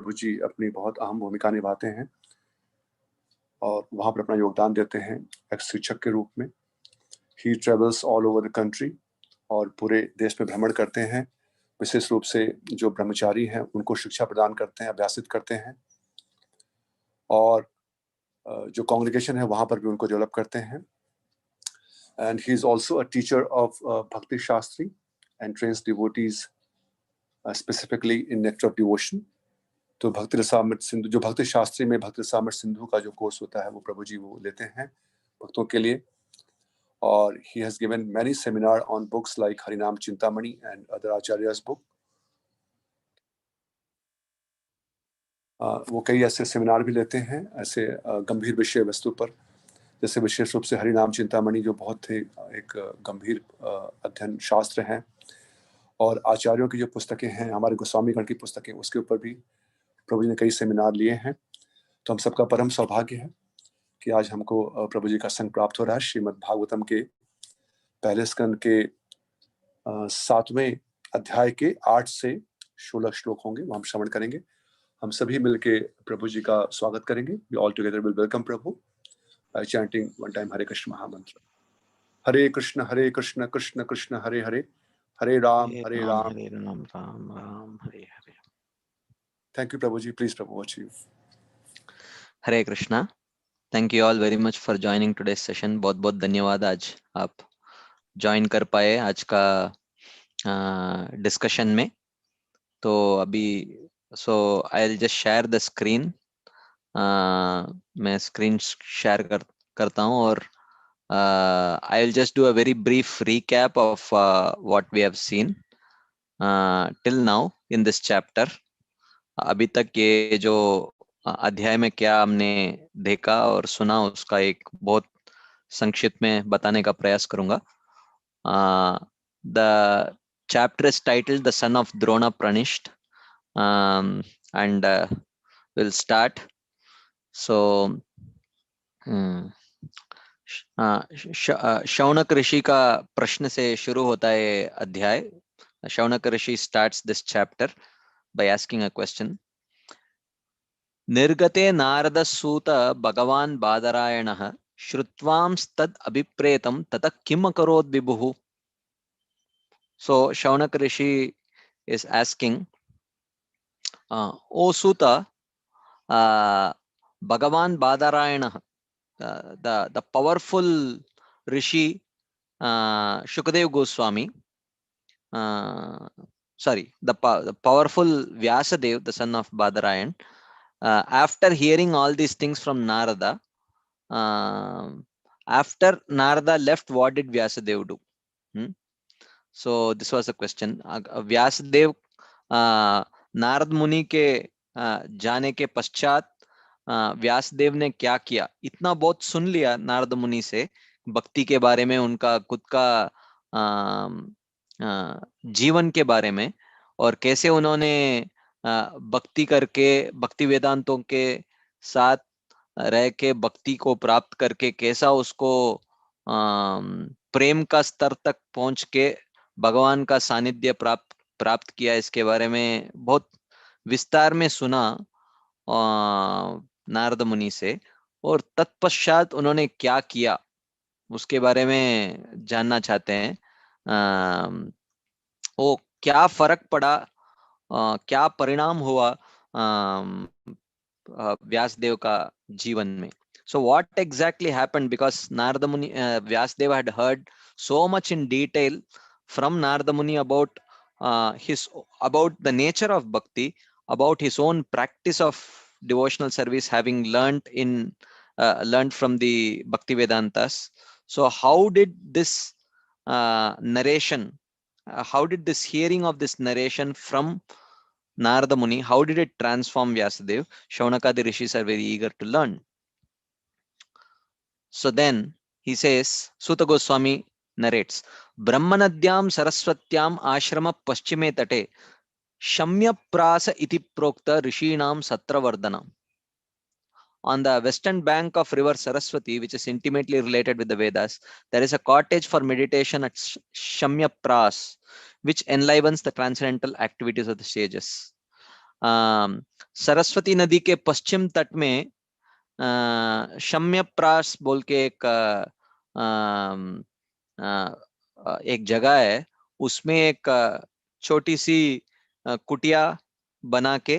प्रभु जी अपनी बहुत अहम भूमिका निभाते हैं और वहाँ पर अपना योगदान देते हैं एक शिक्षक के रूप में। ही travels all over the country और पूरे देश में भ्रमण करते हैं, विशेष रूप से जो ब्रह्मचारी हैं उनको शिक्षा प्रदान करते हैं, अभ्यासित करते हैं और जो कांग्रेगेशन है वहाँ पर भी उनको डेवलप करते हैं। And he is also a teacher of Bhakti Shastri and trains devotees specifically in nectar of devotion. तो भक्ति रसामृत सिंधु, जो भक्ति शास्त्री में भक्ति रसामृत सिंधु का जो कोर्स होता है वो प्रभु जी वो लेते हैं भक्तों के लिए। और he has given many seminar on books like Harinam Chintamani and other Acharya's book. वो कई ऐसे सेमिनार भी लेते हैं ऐसे गंभीर विषय वस्तु पर, जैसे विशेष रूप से हरिनाम चिंतामणि जो बहुत ही एक गंभीर अध्ययन शास्त्र है, और आचार्यों की जो पुस्तकें हैं, हमारे गोस्वामी गण की पुस्तकें, उसके ऊपर भी प्रभु जी ने कई सेमिनार लिए हैं। तो हम सबका परम सौभाग्य है कि आज हमको प्रभु जी का संग प्राप्त हो रहा है। श्रीमद् भागवतम के पहले स्कंद के 7वें अध्याय के 8 से 16 श्लोक होंगे, वो हम श्रवण करेंगे। हम सभी मिलके प्रभु जी का स्वागत करेंगे। We all together will welcome Prabhu by chanting one time Hare Krishna महामंत्र। Hare Krishna Krishna Krishna Hare Hare, Hare Ram Hare Ram Ram Ram Hare Hare. Thank you Prabhu ji. Please Prabhu over to you। Hare Krishna. Thank you all very much for joining today session. बहुत बहुत धन्यवाद आज आप ज्वाइन कर पाए आज का डिस्कशन में। तो अभी I will just share the screen. मैं स्क्रीन शेयर करता हूँ और I will just do a very brief recap of what we have seen till now in this chapter. अभी तक ये जो अध्याय में क्या हमने देखा और सुना उसका एक बहुत संक्षिप्त में बताने का प्रयास करूंगा। The chapter is titled The Son of Drona Pranisht, and we'll start. So Shaunaka Rishi का प्रश्न से शुरू होता है अध्याय। शौनक ऋषि starts this chapter by asking a question. निर्गते Narad सूत भगवान बादरायणः श्रुत्वांस्तद अभिप्रेतं ततः किम अकरोत् विभुः। So Shaunak Rishi is asking, O Suta, Bhagavan Badarayana, the powerful Rishi Shukadev Goswami, the powerful Vyasadev, the son of Badarayan, after hearing all these things from Narada, after Narada left, what did Vyasadev do? So this was the question. Vyasadev Narad मुनि के जाने के पश्चात व्यासदेव ने क्या किया? इतना बहुत सुन लिया नारद मुनि से भक्ति के बारे में, उनका खुद का जीवन के बारे में, और कैसे उन्होंने भक्ति करके, भक्ति वेदांतों के साथ रह के भक्ति को प्राप्त करके कैसा उसको प्रेम का स्तर तक पहुंच के भगवान का सानिध्य प्राप्त किया। इसके बारे में बहुत विस्तार में सुना नारद मुनि से, और तत्पश्चात उन्होंने क्या किया उसके बारे में जानना चाहते हैं। वो क्या फर्क पड़ा, क्या परिणाम हुआ व्यासदेव का जीवन में। So what exactly happened? Because Narada Muni, Vyasdeva had heard so much in detail from Narada Muni about about the nature of bhakti, about his own practice of devotional service, having learned from the Bhakti Vedantas. So how did this narration, how did this hearing of this narration from Narada Muni, how did it transform Vyasadeva? Shaunakadi rishis are very eager to learn. So then he says, Suta Goswami narrates, Brahmanadyam Saraswatyam Ashrama Paschime Tate Shamya Prasa iti Prokta Rishinam Satravardhanam. On the western bank of river Saraswati, which is intimately related with the Vedas, there is a cottage for meditation at Shamya Pras, which enlivens the transcendental activities of the sages. Saraswati नदी के पश्चिम तट में शम्यप्रास बोल के एक जगह है, उसमें एक छोटी सी कुटिया बना के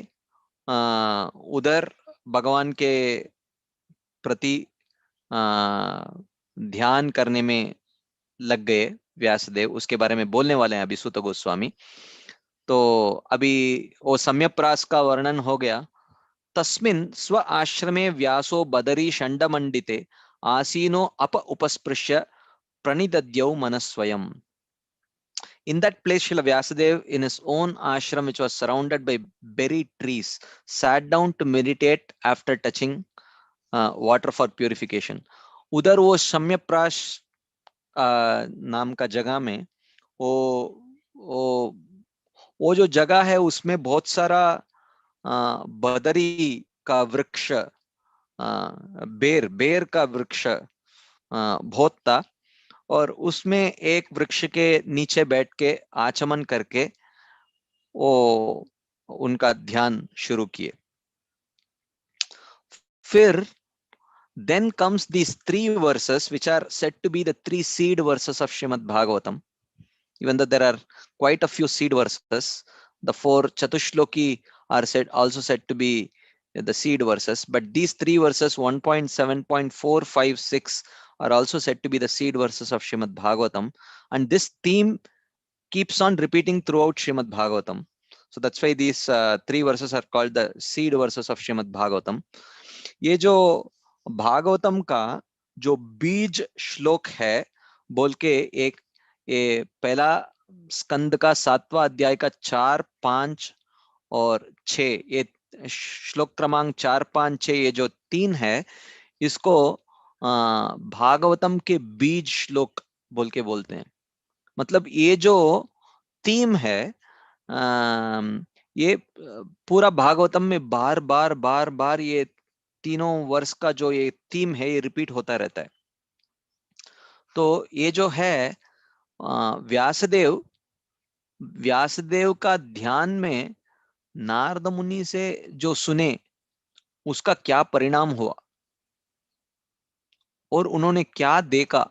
उधर भगवान के प्रति ध्यान करने में लग गए व्यासदेव। उसके बारे में बोलने वाले हैं अभी सूत गोस्वामी। तो अभी वो सम्यप्रास का वर्णन हो गया। तस्मिन् स्व आश्रमे व्यासो बदरी षण्डमण्डिते आसीनो up उपस्पृश्य प्रणिदद्यौ मनस्वयम्। In that place, Srila Vyasadeva, in his own ashram, which was surrounded by berry trees, sat down to meditate after touching water for purification. उधर वो शम्यप्राश नाम का जगह में वो जो जगह है उसमें बहुत सारा बदरी का वृक्ष, बेर का वृक्ष बहुत था, और उसमें एक वृक्ष के नीचे बैठ के आचमन करके वो उनका ध्यान शुरू किए। फिर then comes these 3 verses which are said to be the 3 seed verses of Srimad Bhagavatam. Even though there are quite a few seed verses, the 4 Chatushloki are also said to be the seed verses, but these 3 verses 1.7, 5, 6 are also said to be the seed verses of Srimad Bhagavatam, and this theme keeps on repeating throughout Srimad Bhagavatam. So that's why these 3 verses are called the seed verses of Srimad Bhagavatam. ये जो भागवतम का जो बीज श्लोक है बोल के एक ये पहला स्कंद का 7वां अध्याय का 4, 5 और 6, ये श्लोक क्रमांक 4, 5, 6 ये जो 3 है, इसको भागवतम के बीज श्लोक बोल के बोलते हैं। मतलब ये जो थीम है, ये पूरा भागवतम में बार बार ये तीनों वर्ष का जो ये थीम है ये रिपीट होता रहता है। तो ये जो है व्यासदेव का ध्यान में नारद मुनि से जो सुने उसका क्या परिणाम हुआ और उन्होंने क्या देखा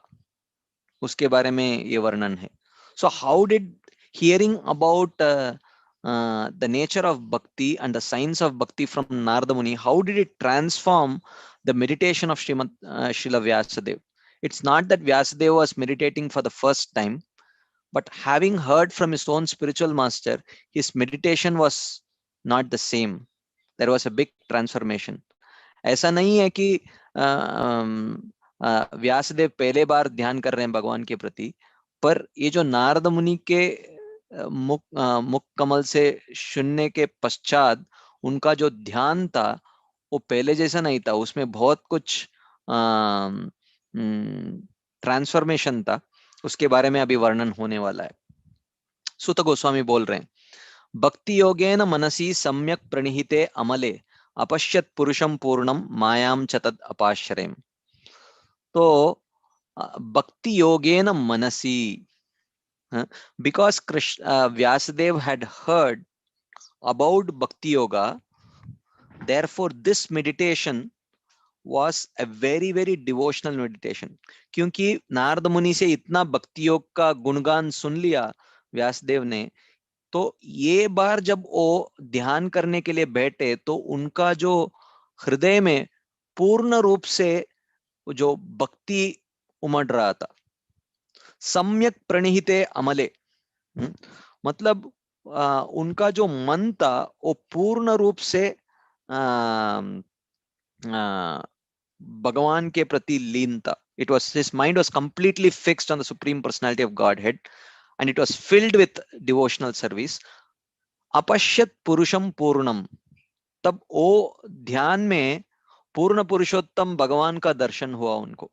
उसके बारे में ये वर्णन है। So how did hearing about the nature of bhakti and the science of bhakti from Narada Muni, how did it transform the meditation of Srila Vyasadeva? It's not that Vyasadeva was meditating for the first time, but having heard from his own spiritual master, his meditation was not the same. There was a big transformation. ऐसा नहीं है कि व्यासदेव पहले बार ध्यान कर रहे हैं भगवान के प्रति, पर ये जो नारद मुनि के मुख कमल से सुनने के पश्चात उनका जो ध्यान था वो पहले जैसा नहीं था, उसमें बहुत कुछ ट्रांसफॉर्मेशन था। उसके बारे में अभी वर्णन होने वाला है। सूत गोस्वामी बोल रहे हैं, भक्ति योगेन मनसी सम्यक प्रणिहिते अमले अपश्यत पुरुषम पूर्णम मायाम च तद अपाश्रयम्। तो भक्ति योगेन मनसी, because Vyasadeva had heard about Bhakti Yoga, therefore this meditation was a very devotional meditation. क्योंकि नारद मुनि से इतना भक्ति योग का गुणगान सुन लिया व्यासदेव ने, तो ये बार जब वो ध्यान करने के लिए बैठे तो उनका जो हृदय में पूर्ण रूप से जो भक्ति उमड़ रहा था। सम्यक प्रणिहिते अमले, मतलब उनका जो मन था वो पूर्ण रूप से भगवान के प्रति लीन था। It was, his mind was completely fixed on the Supreme Personality of Godhead and it was filled with devotional service. अपश्यत पुरुषम पूर्णम, तब वो ध्यान में पूर्ण पुरुषोत्तम भगवान का दर्शन हुआ उनको।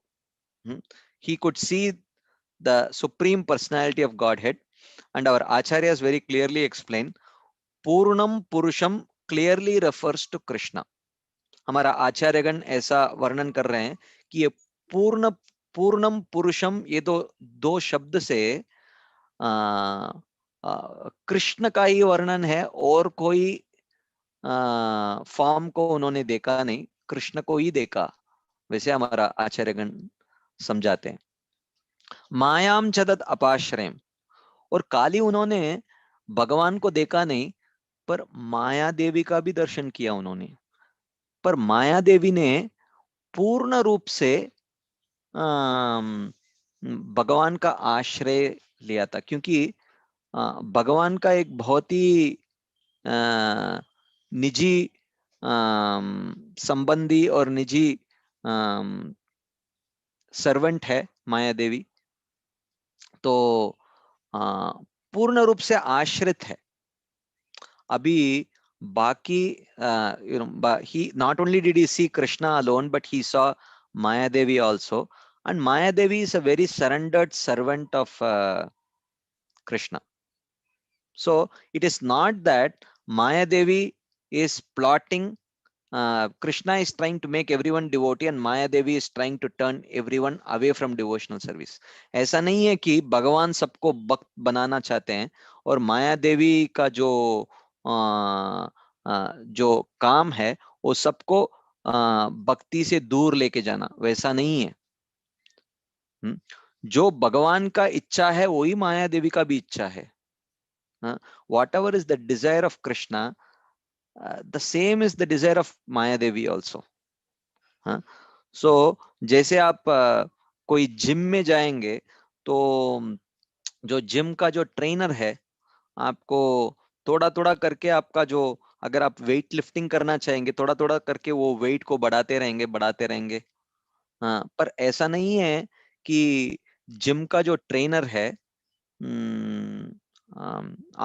He could see the Supreme Personality of Godhead, and our Acharyas very clearly explain, Purnam Purusham clearly refers to Krishna. हमारा आचार्यगण ऐसा वर्णन कर रहे हैं कि ये पूर्णम पुरुषम, ये दो शब्द से कृष्ण का ही वर्णन है और कोई फॉर्म को उन्होंने देखा नहीं, कृष्ण को ही देखा, वैसे हमारा आचार्यगण समझाते हैं। मायाम चदत अपाश्रयम, और काली उन्होंने भगवान को देखा नहीं, पर माया देवी का भी दर्शन किया उन्होंने। पर माया देवी ने पूर्ण रूप से भगवान का आश्रय लिया था, क्योंकि भगवान का एक बहुत ही निजी संबंधी और निजी सर्वेंट है माया देवी, तो पूर्ण रूप से आश्रित है। अभी बाकी he not only did he see Krishna alone, but he saw Maya Devi also, and Maya Devi is a very surrendered servant of Krishna. So it is not that Maya Devi is plotting, Krishna is trying to make everyone devotee and Maya Devi is trying to turn everyone away from devotional service. ऐसा नहीं है कि भगवान सबको भक्त बनाना चाहते हैं और माया देवी का जो काम है वो सबको भक्ति से दूर लेके जाना, वैसा नहीं है। जो भगवान का इच्छा है वही माया देवी का भी इच्छा है। Whatever is the desire of Krishna, the same is the desire of Maya Devi also. So जैसे आप कोई जिम में जाएंगे तो जो जिम का जो ट्रेनर है आपको थोड़ा थोड़ा करके आपका जो, अगर आप वेट लिफ्टिंग करना चाहेंगे थोड़ा थोड़ा करके वो वेट को बढ़ाते रहेंगे। हाँ, पर ऐसा नहीं है कि जिम का जो ट्रेनर है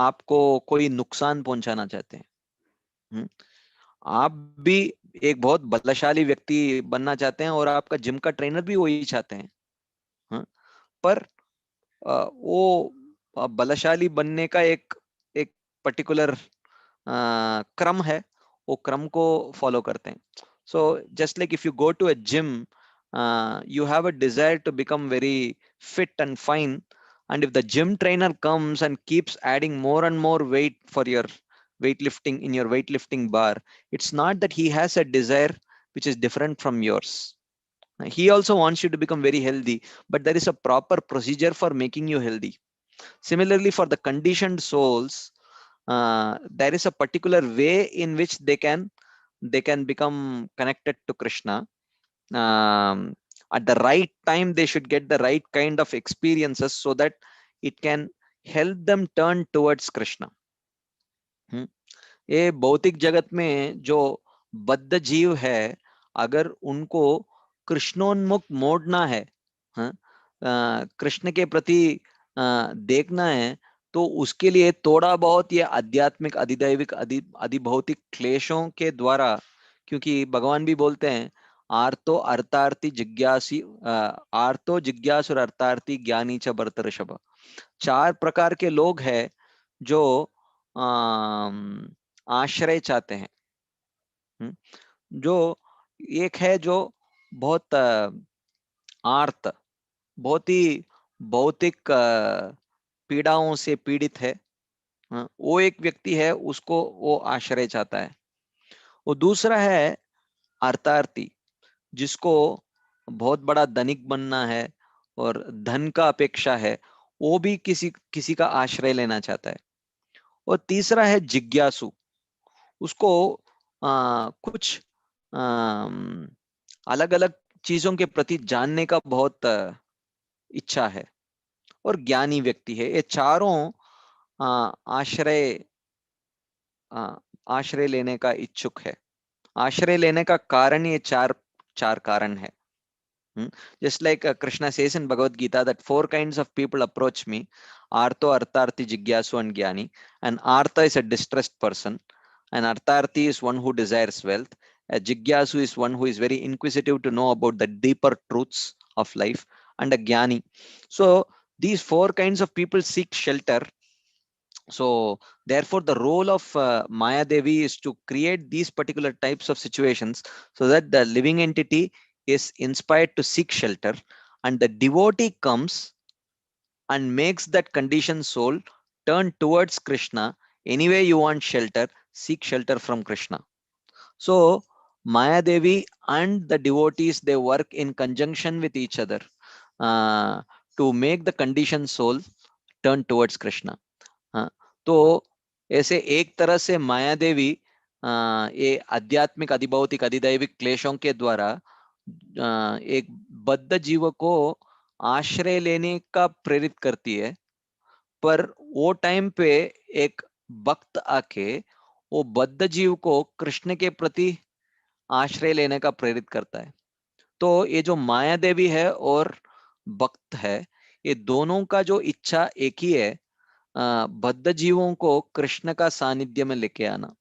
आपको कोई नुकसान पहुंचाना चाहते हैं। आप भी एक बहुत बलशाली व्यक्ति बनना चाहते हैं और आपका जिम का ट्रेनर भी वही चाहते हैं। पर वो बलशाली बनने का एक एक पर्टिकुलर क्रम है, वो क्रम को फॉलो करते हैं। So just like if you go to a gym, you have a desire to become very fit and fine, and if the gym trainer comes and keeps adding more and more weight for your weightlifting in your weightlifting bar, it's not that he has a desire which is different from yours. He also wants you to become very healthy, but there is a proper procedure for making you healthy. Similarly, for the conditioned souls, there is a particular way in which they can become connected to Krishna. At the right time they should get the right kind of experiences so that it can help them turn towards Krishna. ये भौतिक जगत में जो बद्ध जीव है, अगर उनको कृष्णोन्मुख मोड़ना है, कृष्ण के प्रति देखना है, तो उसके लिए थोड़ा बहुत ये आध्यात्मिक अधिदैविक अधिभौतिक क्लेशों के द्वारा, क्योंकि भगवान भी बोलते हैं आर्तो अर्थार्थी जिज्ञासी आर्तो जिज्ञासुर अर्थार्थी ज्ञानी च भरतर्षभ। 4 प्रकार के लोग हैं जो आश्रय चाहते हैं। जो एक है जो बहुत आर्त, बहुत ही भौतिक पीड़ाओं से पीड़ित है, वो एक व्यक्ति है, उसको वो आश्रय चाहता है। वो दूसरा है अर्थार्थी, जिसको बहुत बड़ा धनिक बनना है और धन का अपेक्षा है, वो भी किसी का आश्रय लेना चाहता है। और तीसरा है जिज्ञासु, उसको कुछ अलग अलग चीजों के प्रति जानने का बहुत इच्छा है। और ज्ञानी व्यक्ति है। ये चारों आश्रय लेने का इच्छुक है। आश्रय लेने का कारण ये चार कारण है। Just like Krishna says in Bhagavad Gita that 4 kinds of people approach me: Artho, Artharthi, Jigyasu and Jnani. And Artha is a distressed person, and Artharthi is one who desires wealth. A Jigyasu is one who is very inquisitive to know about the deeper truths of life, and a Jnani. So these 4 kinds of people seek shelter. So therefore the role of Maya Devi is to create these particular types of situations so that the living entity is inspired to seek shelter, and the devotee comes and makes that conditioned soul turn towards Krishna. Anyway you want shelter, seek shelter from Krishna. So Maya Devi and the devotees, they work in conjunction with each other to make the conditioned soul turn towards Krishna. तो ऐसे एक तरह से माया देवी ये आध्यात्मिक, अधिभौतिक, अधिदैविक क्लेशों के द्वारा एक बद्ध जीव को आश्रय लेने का प्रेरित करती है, पर वो टाइम पे एक भक्त आके वो बद्ध जीव को कृष्ण के प्रति आश्रय लेने का प्रेरित करता है. तो ये जो माया देवी है और भक्त है, ये दोनों का जो इच्छा एक ही है, बद्ध जीवों को कृष्ण का सानिध्य में लेके आना.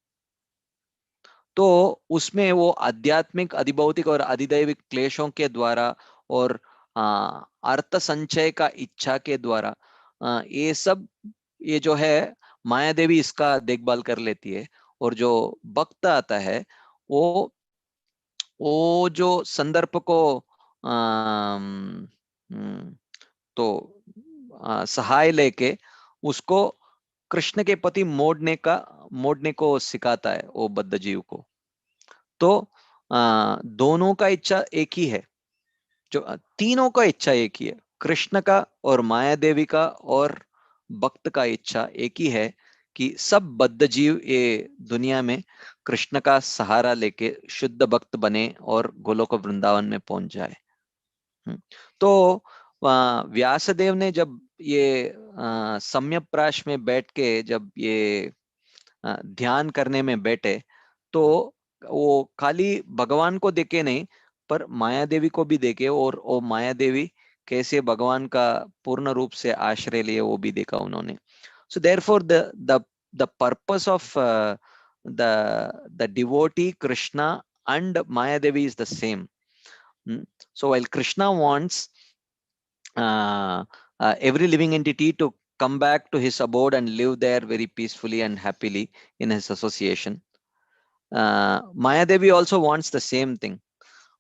तो उसमें वो आध्यात्मिक, अधिभौतिक और अधिदैविक क्लेशों के द्वारा और अर्थ संचय का इच्छा के द्वारा ये सब, ये जो है माया देवी इसका देखभाल कर लेती है. और जो भक्त आता है वो जो संदर्भ को तो सहाय लेके उसको कृष्ण के प्रति मोड़ने को सिखाता है वो बद्ध जीव को. तो दोनों का इच्छा एक ही है, जो तीनों का इच्छा एक ही है, कृष्ण का और माया देवी का और भक्त का इच्छा एक ही है कि सब बद्ध जीव ये दुनिया में कृष्ण का सहारा लेके शुद्ध भक्त बने और गोलोक वृंदावन में पहुंच जाए. तो व्यासदेव ने जब ये सम्यक में बैठ के जब ये ध्यान करने में बैठे, तो वो खाली भगवान को देखे नहीं, पर माया देवी को भी देखे, और वो माया देवी कैसे भगवान का पूर्ण रूप से आश्रय लिए वो भी देखा उन्होंने. So therefore the purpose of the devotee Krishna and Maya Devi is the same. So while Krishna wants every living entity to come back to his abode and live there very peacefully and happily in his association, Maya Devi also wants the same thing.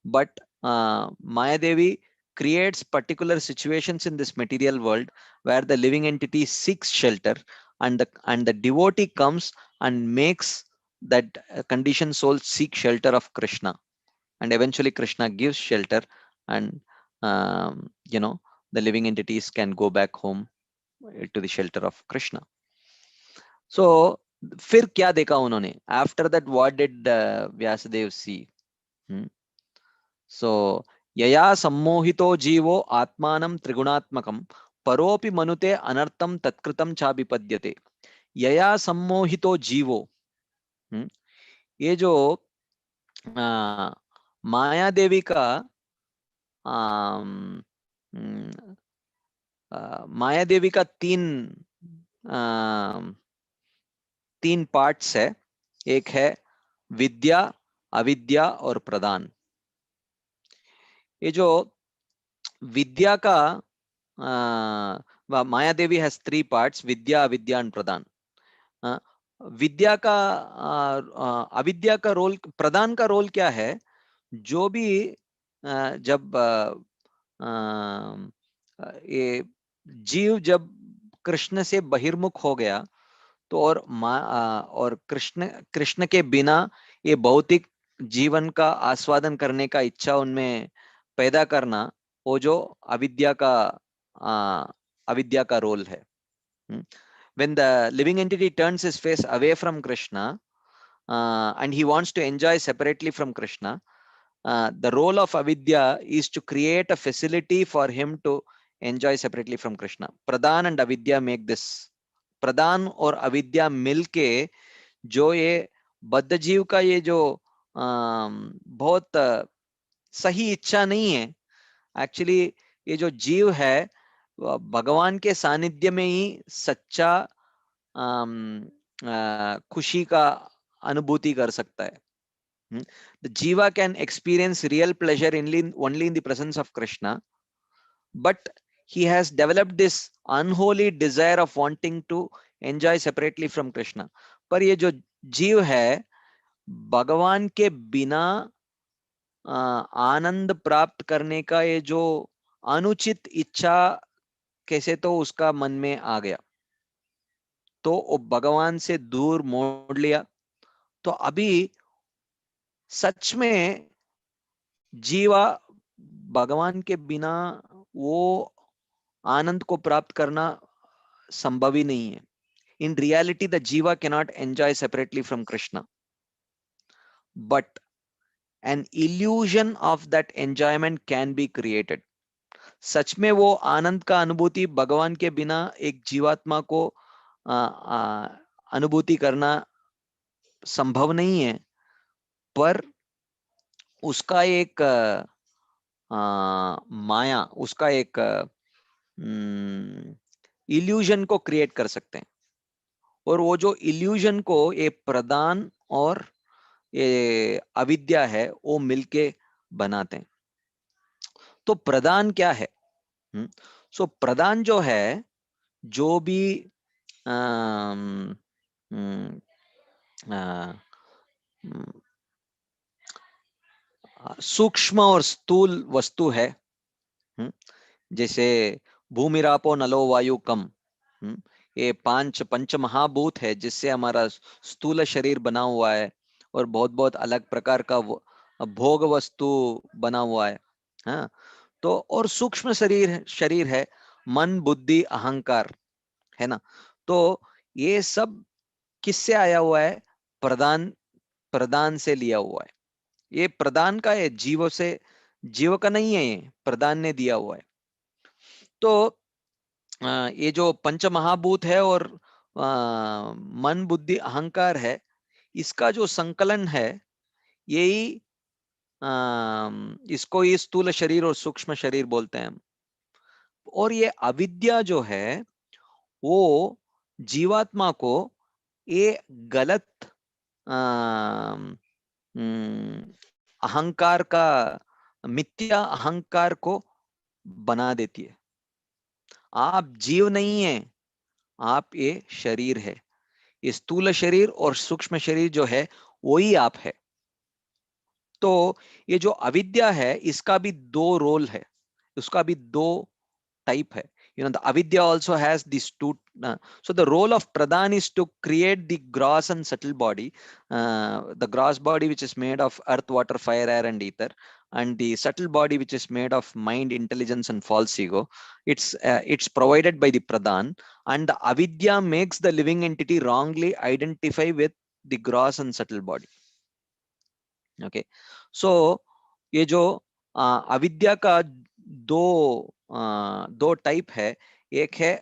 But Maya Devi creates particular situations in this material world where the living entity seeks shelter, and the devotee comes and makes that conditioned soul seek shelter of Krishna, and eventually Krishna gives shelter, and the living entities can go back home to the shelter of Krishna. So फिर क्या देखा उन्होंने? After that, what did Vyasadeva see? So यया सम्मोहितो जीवो आत्मानं त्रिगुणात्मकं परोपि मनुते अनर्थम तत्कृतं चाभिपद्यते. यया सम्मोहितो जीवो, ये जो माया देवी का माया देवी का तीन पार्ट्स है. एक है विद्या, अविद्या और प्रदान. ये जो विद्या का माया देवी हैज 3 पार्ट्स, विद्या, अविद्या एंड प्रदान. विद्या का अविद्या का रोल, प्रदान का रोल क्या है? जो भी जब ये जीव जब कृष्ण से बहिर्मुख हो गया, तो और कृष्ण के बिना ये भौतिक जीवन का आस्वादन करने का इच्छा उनमें पैदा करना, वो जो अविद्या का रोल है. When the living entity turns his face away from Krishna and he wants to enjoy separately from Krishna, the role of avidya is to create a facility for him to enjoy separately from Krishna. Pradhan and avidya make this. प्रदान और अविद्या मिलके जो ये बद्ध जीव का ये जो बहुत सही इच्छा नहीं है, एक्चुअली ये जो जीव है भगवान के सानिध्य में ही सच्चा खुशी का अनुभूति कर सकता है. The jiva can experience real pleasure only in the presence of Krishna, but he has developed this unholy desire of wanting to enjoy separately from Krishna. पर ये जो जीव है भगवान के बिना आनंद प्राप्त करने का ये जो अनुचित इच्छा कैसे तो उसका मन में आ गया, तो वो भगवान से दूर मोड़ लिया तो अभी सच में जीवा भगवान के बिना वो आनंद को प्राप्त करना संभव ही नहीं है. In reality, the jiva cannot enjoy separately from Krishna, but an illusion of that enjoyment can be created. सच में वो आनंद का अनुभूति भगवान के बिना एक जीवात्मा को अनुभूति करना संभव नहीं है, पर उसका एक माया, उसका एक इल्यूजन को क्रिएट कर सकते हैं. और वो जो इल्यूजन को ये प्रदान और ये अविद्या है वो मिलके बनाते हैं. तो प्रदान क्या है? सो प्रदान जो है, जो भी सूक्ष्म और स्थूल वस्तु है, जैसे भूमिरापो नलो वायु कम, ये पंच महाभूत है जिससे हमारा स्थूल शरीर बना हुआ है और बहुत बहुत अलग प्रकार का भोग वस्तु बना हुआ है. हाँ, तो और सूक्ष्म शरीर है, मन बुद्धि अहंकार है ना. तो ये सब किससे आया हुआ है? प्रदान से लिया हुआ है. ये प्रदान का है, जीव का नहीं है, ये प्रदान ने दिया हुआ है. तो ये जो पंच महाभूत है और मन बुद्धि अहंकार है, इसका जो संकलन है यही इसको ही स्थूल शरीर और सूक्ष्म शरीर बोलते हैं. और ये अविद्या जो है वो जीवात्मा को ये गलत अहंकार का, मिथ्या अहंकार को बना देती है. आप जीव नहीं है, आप ये शरीर है. ये स्थूल शरीर और सूक्ष्म शरीर जो है वही आप है. तो ये जो अविद्या है इसका भी दो रोल है, उसका भी दो type hai. The avidya also has these two. So the role of pradhan is to create the gross and subtle body, the gross body which is made of earth, water, fire, air, and ether, and the subtle body which is made of mind, intelligence, and false ego. It's provided by the pradhan, and the avidya makes the living entity wrongly identify with the gross and subtle body. Okay, so ये जो अविद्या का दो type है. एक है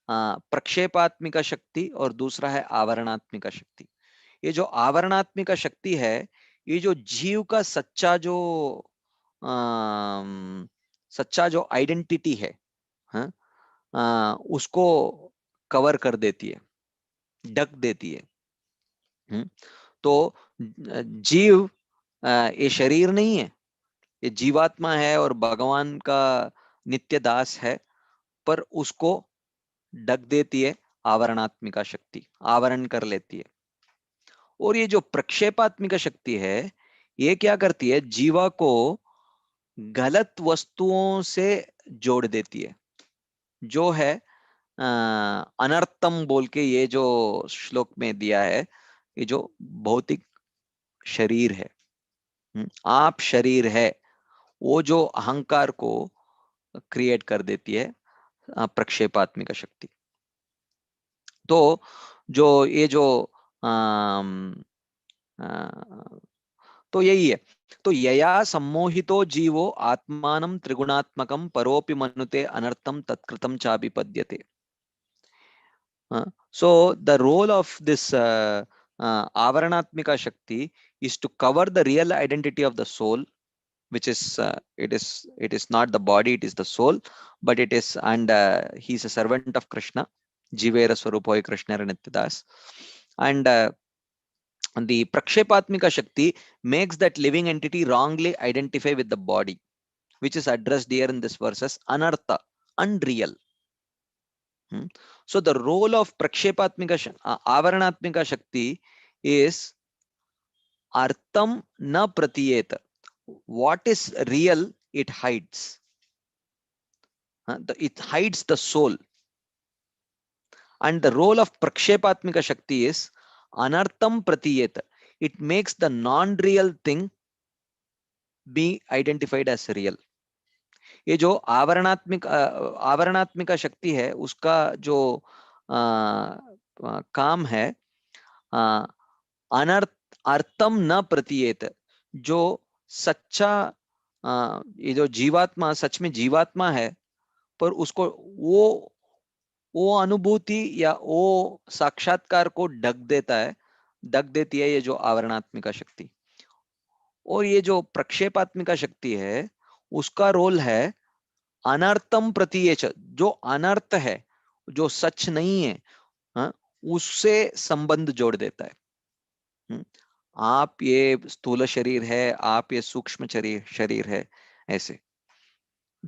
प्रक्षेपात्मिका शक्ति और दूसरा है आवरणात्मिका शक्ति. ये जो आवरणात्मिका शक्ति है, ये जो जीव का सच्चा जो आइडेंटिटी है, उसको कवर कर देती है, ढक देती है. तो जीव ये शरीर नहीं है, ये जीवात्मा है और भगवान का नित्य दास है, पर उसको ढक देती है आवरणात्मिका शक्ति, आवरण कर लेती है. और ये जो प्रक्षेपात्मिका शक्ति है, ये क्या करती है? जीवा को गलत वस्तुओं से जोड़ देती है, जो है अनर्थम बोल के ये जो श्लोक में दिया है, ये जो भौतिक शरीर है, आप शरीर है, वो जो अहंकार को क्रिएट कर देती है प्रक्षेपात्मिका शक्ति. तो जो ये जो तो यही है. तो यया सम्मोहितो जीवो आत्मानं त्रिगुणात्मकं परोपि मनुते अनर्थम तत्कृतं चाभिपद्यते. So the role of this avaranatmika shakti is to cover the real identity of the soul, which is it is not the body, it is the soul, but it is, and he is a servant of Krishna, Jivera Swarupoy Krishna Nityadas. And the prakshepatmika shakti makes that living entity wrongly identify with the body, which is addressed here in this verse as anartha, unreal. So the role of prakshepatmika avaranatmika shakti is artham na pratiyeta. What is real, it hides. It hides the soul. And the role of prakshepatmika shakti is anartham pratiyeta. it makes the non-real thing be identified as real. ये जो आवरणात्मिका शक्ति है, उसका जो काम है, अनर्थ अर्थम न प्रतीयेत, जो सच्चा ये जो जीवात्मा सच में जीवात्मा है, पर उसको वो अनुभूति या वो साक्षात्कार को ढक देती है ये जो आवरणात्मिका शक्ति। और ये जो प्रक्षेपात्मिका शक्ति है, उसका रोल है अनर्थम प्रतीयेच, जो अनर्थ है, जो सच नहीं है, हाँ, उससे संबंध जोड़ देता है। आप ये स्थूल शरीर है, आप ये सूक्ष्म शरीर है, ऐसे।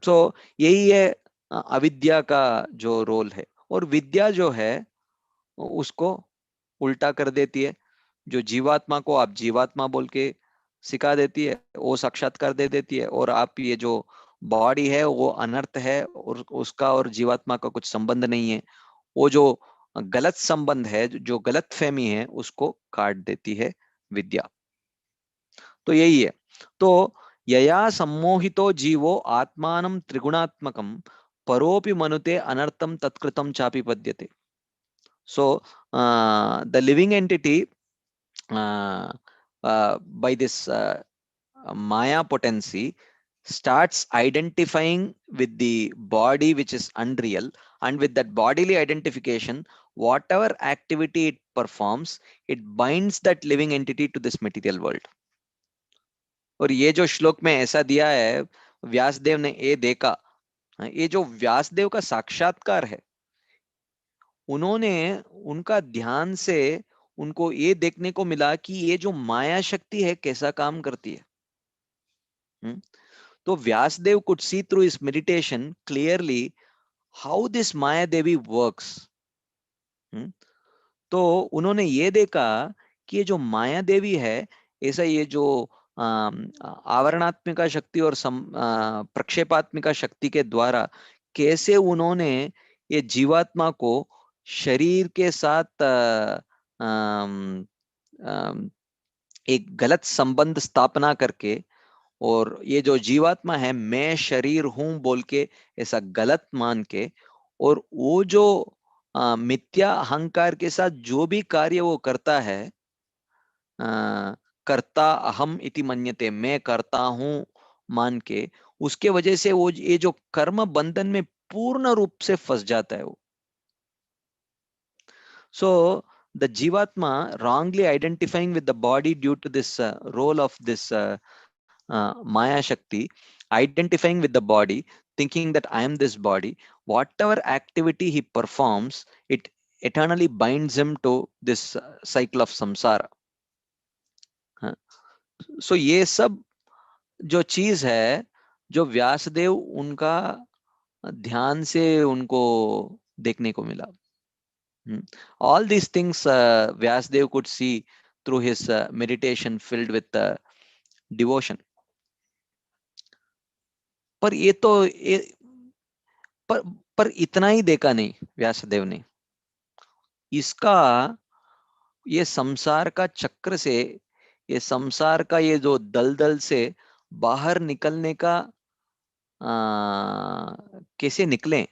सो यही है अविद्या का जो रोल है। और विद्या जो है उसको उल्टा कर देती है। जो जीवात्मा को आप जीवात्मा बोल के सिखा देती है, वो साक्षात्कार दे देती है। और आप ये जो बॉडी है वो अनर्थ है और उसका और जीवात्मा का कुछ संबंध नहीं है, वो जो गलत संबंध है, जो गलत फहमी है, उसको काट देती है विद्या। तो यही है। तो यया सम्मोहितो जीवो आत्मानं त्रिगुणात्मकं परोपि मनुते अनर्थम तत्कृतं चापि पद्यते। So the living entity, by this Maya potency, starts identifying with the body which is unreal, and with that bodily identification, whatever activity it performs, it binds that living entity to this material world. और ये जो श्लोक में ऐसा दिया है, व्यासदेव ने ये देखा, ये जो व्यासदेव का साक्षात्कार है, उन्होंने उनका ध्यान से उनको ये देखने को मिला कि ये जो माया शक्ति है कैसा काम करती है। तो Vyasdev could see through his meditation clearly how this Maya Devi works. तो उन्होंने ये देखा कि ये जो माया देवी है, ऐसा ये जो आवरणात्मिका शक्ति और प्रक्षेपात्मिका शक्ति के द्वारा कैसे उन्होंने ये जीवात्मा को शरीर के साथ एक गलत संबंध स्थापना करके, और ये जो जीवात्मा है मैं शरीर हूं बोल के ऐसा गलत मान के, और वो जो मिथ्या अहंकार के साथ जो भी कार्य वो करता है, कर्ता अहम इति मन्यते, मैं करता हूं मान के, उसके वजह से वो ये जो कर्म बंधन में पूर्ण रूप से फंस जाता है वो। So the jivatma wrongly identifying with the body due to this role of this Maya Shakti, identifying with the body, thinking that I am this body, whatever activity he performs, it eternally binds him to this cycle of samsara. So ये सब जो चीज है, जो व्यासदेव उनका ध्यान से उनको देखने को मिला। All these things Vyasdev could see through his meditation filled with devotion. पर ये तो पर इतना ही देखा नहीं व्यासदेव ने। इसका ये संसार का चक्र से, ये संसार का ये जो दलदल से बाहर निकलने का कैसे निकले,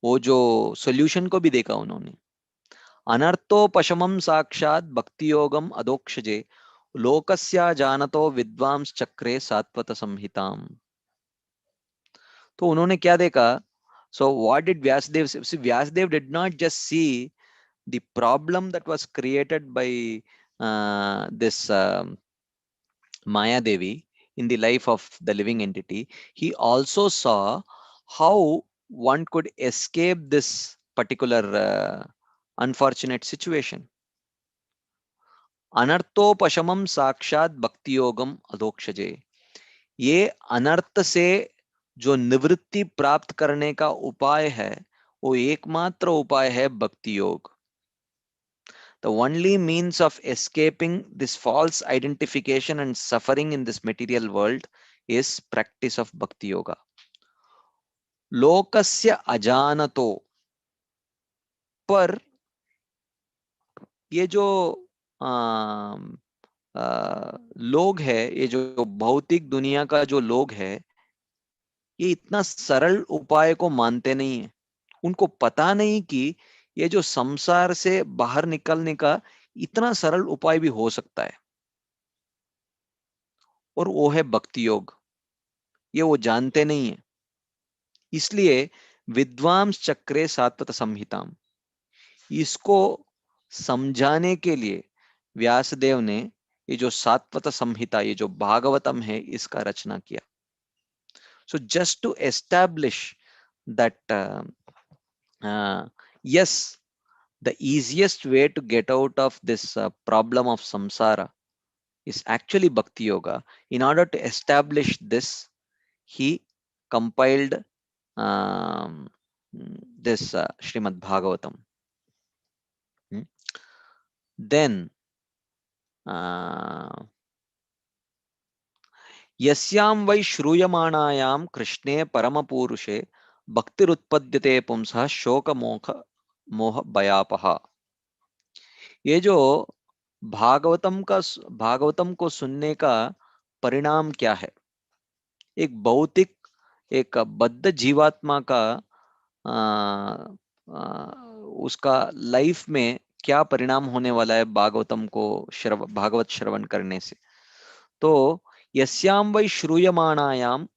वो जो सॉल्यूशन को भी देखा उन्होंने। अनर्थोपशमं साक्षात् भक्ति योगम अधोक्षजे लोकस्या जानतो विद्वांस चक्रे सात्वत संहिताम। तो उन्होंने क्या देखा? So what did Vyasdev say? See, Vyasdev did not just see the problem that was created by this Maya Devi in the life of the living entity. He also saw how one could escape this particular unfortunate situation. अनर्थोपशमम साक्षात भक्ति योगम अधोक्षजे, ये अनर्थ से जो निवृत्ति प्राप्त करने का उपाय है, वो एकमात्र उपाय है भक्ति योग। The only means of escaping this false identification and suffering in this material world is practice of bhakti yoga. लोकस्य अजानतो, पर ये जो लोग है, ये जो भौतिक दुनिया का जो लोग है, ये इतना सरल उपाय को मानते नहीं है। उनको पता नहीं कि ये जो संसार से बाहर निकलने का इतना सरल उपाय भी हो सकता है, और वो है भक्ति योग। ये वो जानते नहीं है। इसलिए विद्वांस चक्रे सात्वत संहिताम, इसको समझाने के लिए व्यासदेव ने ये जो सात्वत संहिता, ये जो भागवतम है, इसका रचना किया। So just to establish that yes, the easiest way to get out of this problem of samsara is actually bhakti yoga. In order to establish this, he compiled um, this Srimad Bhagavatam. Then यस्यां वै श्रूयमाणायां कृष्णे परमपूरुषे भक्तिरुत्पद्यते पुंसः शोक मोह भयापः। ये जो भागवतम को सुनने का परिणाम क्या है? एक भौतिक, एक बद्ध जीवात्मा का उसका लाइफ में क्या परिणाम होने वाला है भागवतम को भागवत श्रवण करने से? तो यस्याम वै श्रूयमाणायाम,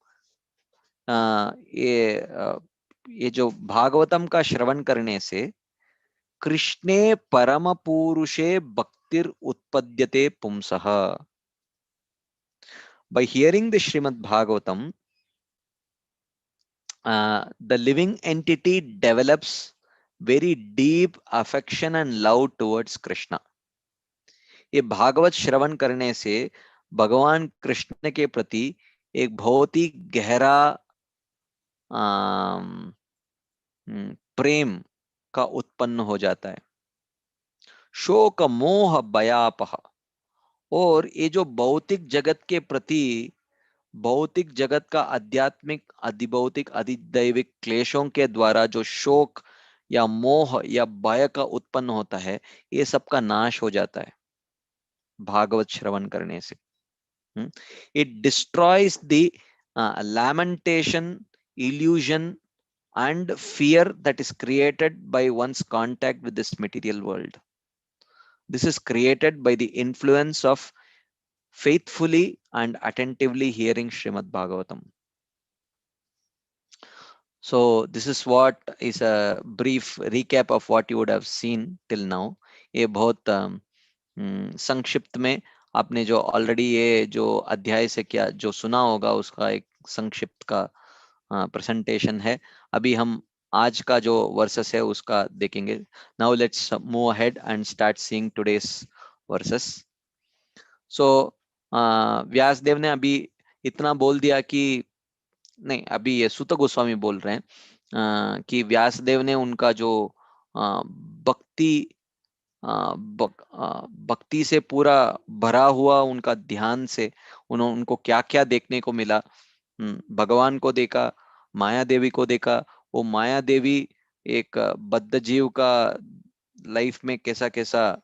ये जो भागवतम का श्रवण करने से कृष्णे परम पुरुषे भक्तिर उत्पद्यते पुंसः। By hearing the Srimad Bhagavatam, the living entity develops very deep affection and love towards Krishna. ये भागवत श्रवण करने से भगवान कृष्ण के प्रति एक बहुत ही गहरा प्रेम का उत्पन्न हो जाता है। शोक मोह भयापह, और ये जो भौतिक जगत के प्रति, भौतिक जगत का आध्यात्मिक, अधिभौतिक, अधिदैविक क्लेशों के द्वारा जो शोक या मोह या भय का उत्पन्न होता है, ये सब का नाश हो जाता है भागवत श्रवण करने से। It destroys the lamentation, illusion and fear that is created by one's contact with this material world. This is created by the influence of faithfully and attentively hearing Srimad Bhagavatam. So this is what is a brief recap of what you would have seen till now. ये बहुत संक्षिप्त में आपने जो already ये जो अध्याय से क्या जो सुना होगा, उसका एक संक्षिप्त का प्रेजेंटेशन है। अभी हम आज का जो वर्सेस है उसका देखेंगे। Now let's move ahead and start seeing today's verses. So Vyasadeva ने अभी इतना बोल दिया कि नहीं, अभी ये सुत गोस्वामी बोल रहे हैं कि व्यासदेव ने उनका जो भक्ति भक्ति से पूरा भरा हुआ उनका ध्यान से उनको क्या क्या देखने को मिला। भगवान को देखा, माया देवी को देखा। वो माया देवी एक बद्ध जीव का लाइफ में कैसा कैसा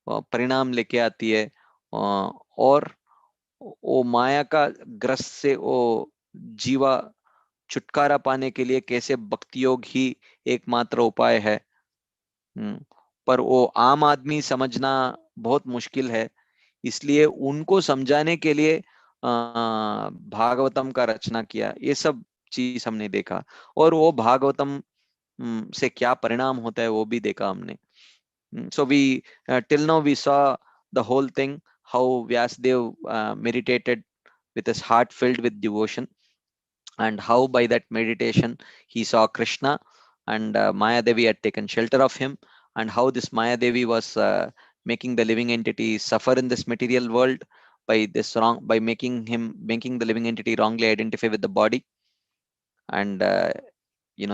परिणाम लेके आती है, और वो माया का ग्रस्त से वो जीवा छुटकारा पाने के लिए कैसे भक्ति योग ही एकमात्र उपाय है। पर वो आम आदमी समझना बहुत मुश्किल है, इसलिए उनको समझाने के लिए भागवतम का रचना किया। ये सब चीज हमने देखा, और वो भागवतम से क्या परिणाम होता है वो भी देखा हमने। So we till now we saw the whole thing, how Vyasdev meditated with his heart filled with devotion, and how by that meditation he saw Krishna, and Maya Devi had taken shelter of him, and how this Maya Devi was making the living entity suffer in this material world by this by making the living entity wrongly identify with the body, and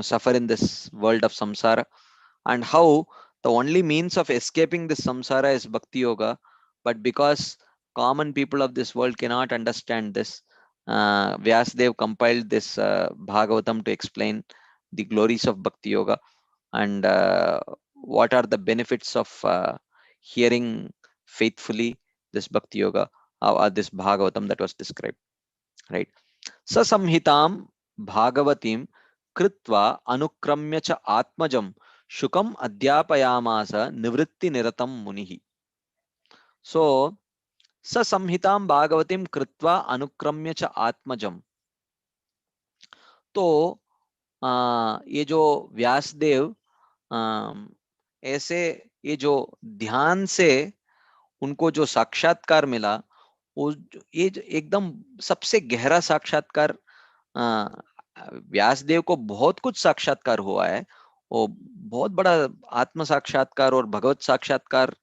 suffer in this world of samsara, and how the only means of escaping this samsara is bhakti yoga. But because common people of this world cannot understand this, Vyasdev compiled this Bhagavatam to explain the glories of bhakti yoga, and what are the benefits of hearing faithfully this Bhakti Yoga, this Bhagavatam that was described, right? Sa samhitam Bhagavatim Kritva Anukramya cha Atmajam Shukam Adhyapayamasa Nivritti Niratam Munihi. So, Sa samhitam Bhagavatim Kritva Anukramya cha Atmajam. तो ये जो व्यासदेव ऐसे ये जो ध्यान से उनको जो साक्षात्कार मिला, वो ये एकदम सबसे गहरा साक्षात्कार, व्यासदेव को बहुत कुछ साक्षात्कार हुआ है, वो बहुत बड़ा आत्म साक्षात्कार और भगवत साक्षात्कार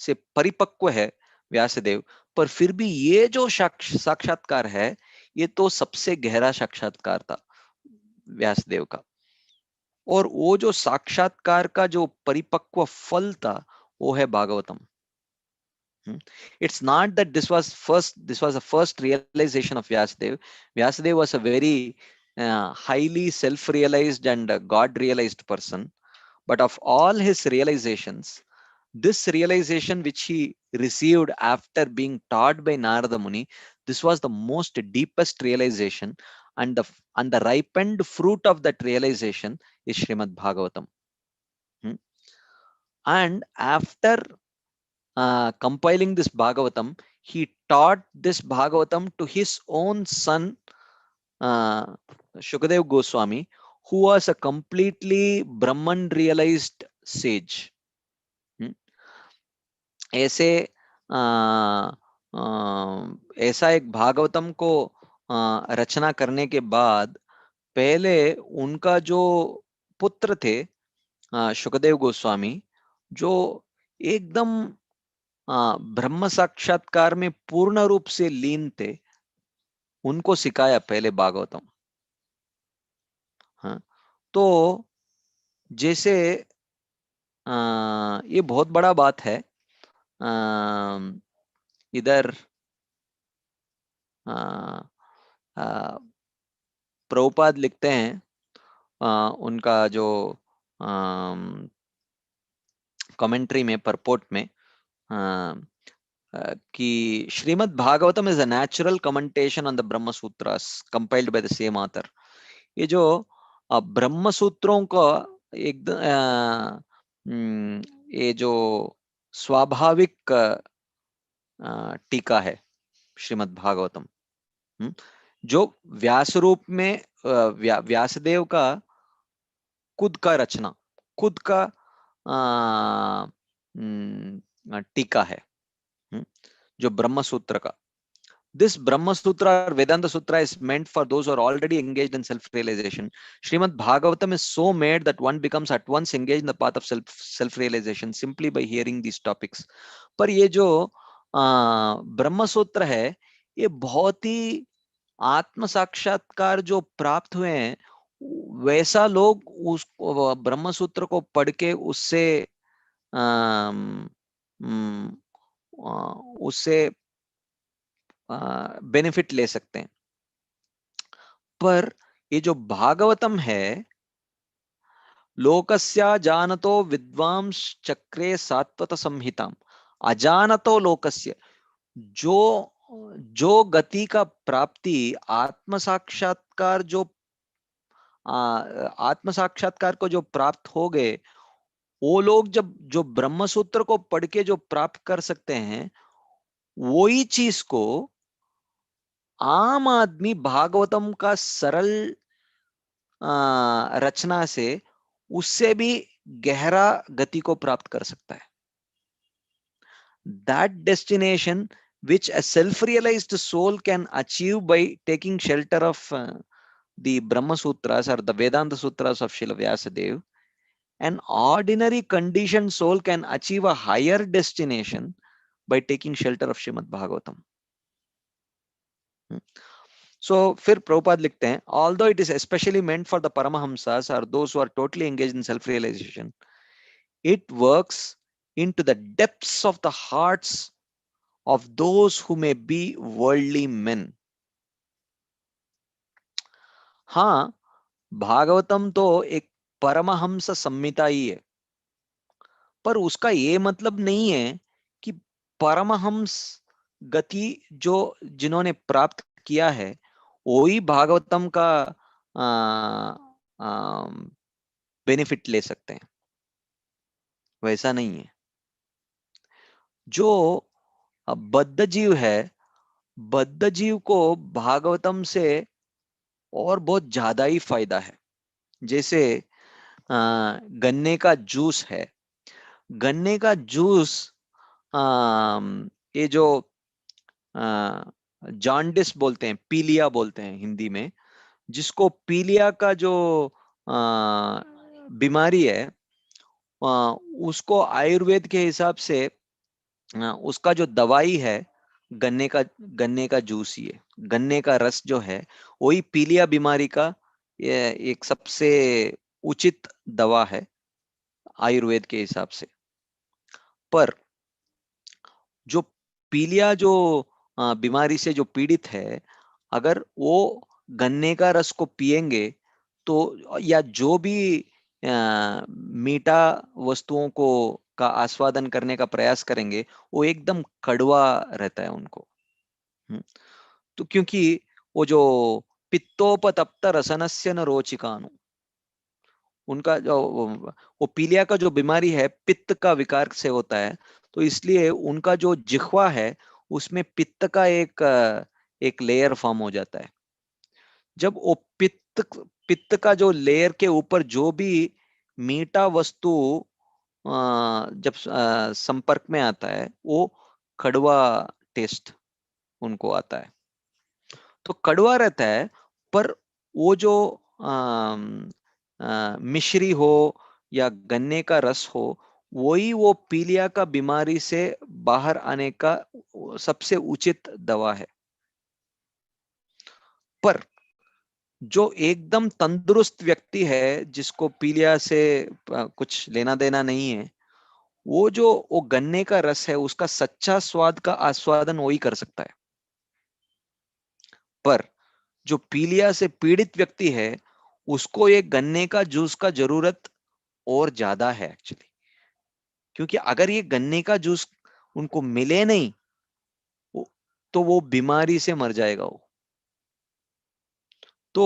से परिपक्व है व्यासदेव, पर फिर भी ये जो साक्षात्कार है, ये तो सबसे गहरा साक्षात्कार था व्यासदेव का। और वो जो साक्षात्कार का जो परिपक्व फल था, वो है Bhagavatam. It's not that this was the first realization of Vyasadeva. Vyasadeva was a very highly self-realized and God-realized person. But of all his realizations, this realization which he received after being taught by Narada Muni, this was the most deepest realization, and the ripened fruit of that realization is Srimad Bhagavatam. And after compiling this Bhagavatam, he taught this Bhagavatam to his own son, Shukadev Goswami, who was a completely Brahman realized sage. ऐसे ऐसा एक भागवतम को रचना करने के बाद पहले उनका जो पुत्र थे शुकदेव गोस्वामी, जो एकदम ब्रह्म साक्षात्कार में पूर्ण रूप से लीन थे, उनको सिखाया पहले भागवतम। हाँ, तो जैसे ये बहुत बड़ा बात है। इधर प्रभुपाद लिखते हैं उनका जो कमेंट्री में, परपोर्ट में, कि Srimad Bhagavatam is a natural commentation on the Brahma Sutras compiled by the same author. ये जो ब्रह्म सूत्रों का ये जो स्वाभाविक टीका है श्रीमद् भागवतम, जो व्यास रूप में व्यासदेव का खुद का रचना, खुद का टीका है, जो ब्रह्म सूत्र का। This Brahma Sutra or Vedanta Sutra is meant for those who are already engaged in self-realization. Srimad Bhagavatam is so made that one becomes at once engaged in the path of self-realization simply by hearing these topics. पर ये जो ब्रह्म सूत्र है, ये बहुत ही आत्म साक्षात्कार जो प्राप्त हुए हैं, वैसा लोग उस ब्रह्म सूत्र को पढ़ के उससे बेनिफिट ले सकते हैं। पर ये जो भागवतम है, लोकस्य जानतो विद्वांस चक्रे सात्वत संहिताम अजानतो लोकस्य, जो गति का प्राप्ति आत्म साक्षात्कार को जो प्राप्त हो गए, वो लोग जब जो ब्रह्म सूत्र को पढ़ के जो प्राप्त कर सकते हैं, वही चीज को आम आदमी भागवतम का सरल रचना से उससे भी गहरा गति को प्राप्त कर सकता है। That destination which a self-realized soul can achieve by taking shelter of the Brahma Sutras or the Vedanta Sutras of Srila Vyasadeva, an ordinary conditioned soul can achieve a higher destination by taking shelter of Srimad Bhagavatam. So फिर प्रभुपाद लिखते हैं, although it is especially meant for the Paramahamsas or those who are totally engaged in self-realization, it works into the depths of the hearts of those who may be worldly men. हाँ, भागवतम तो एक परमहंस संहिता ही है, पर उसका ये मतलब नहीं है कि परमहंस गति जो जिन्होंने प्राप्त किया है वही भागवतम का बेनिफिट ले सकते हैं, वैसा नहीं है। जो बद्ध जीव है, बद्ध जीव को भागवतम से और बहुत ज्यादा ही फायदा है। जैसे गन्ने का जूस है, गन्ने का जूस ये जो जॉन्डिस बोलते हैं, पीलिया बोलते हैं हिंदी में, जिसको पीलिया का जो बीमारी है, उसको आयुर्वेद के हिसाब से उसका जो दवाई है गन्ने का जूस ही है। गन्ने का रस जो है वही पीलिया बीमारी का एक सबसे उचित दवा है आयुर्वेद के हिसाब से। पर जो पीलिया जो बीमारी से जो पीड़ित है, अगर वो गन्ने का रस को पिएंगे तो, या जो भी मीठा वस्तुओं को का आस्वादन करने का प्रयास करेंगे, वो एकदम कड़वा रहता है उनको। तो क्योंकि वो जो पित्तोपतप्त रसनस्य न रोचिकानु, उनका जो वो पीलिया का जो बीमारी है पित्त का विकार से होता है, तो इसलिए उनका जो जिह्वा है उसमें पित्त का एक लेयर फॉर्म हो जाता है। जब वो पित्त का जो लेयर के ऊपर जो भी मीठा वस्तु जब संपर्क में आता है, वो कड़वा टेस्ट उनको आता है। तो कड़वा रहता है, पर वो जो मिश्री हो या गन्ने का रस हो, वही वो पीलिया का बीमारी से बाहर आने का सबसे उचित दवा है। पर जो एकदम तंदुरुस्त व्यक्ति है, जिसको पीलिया से कुछ लेना देना नहीं है, वो गन्ने का रस है, उसका सच्चा स्वाद का आस्वादन वही कर सकता है। पर जो पीलिया से पीड़ित व्यक्ति है, उसको ये गन्ने का जूस का जरूरत और ज्यादा है एक्चुअली। क्योंकि अगर ये गन्ने का जूस उनको मिले नहीं, तो वो बीमारी से मर जाएगा वो। तो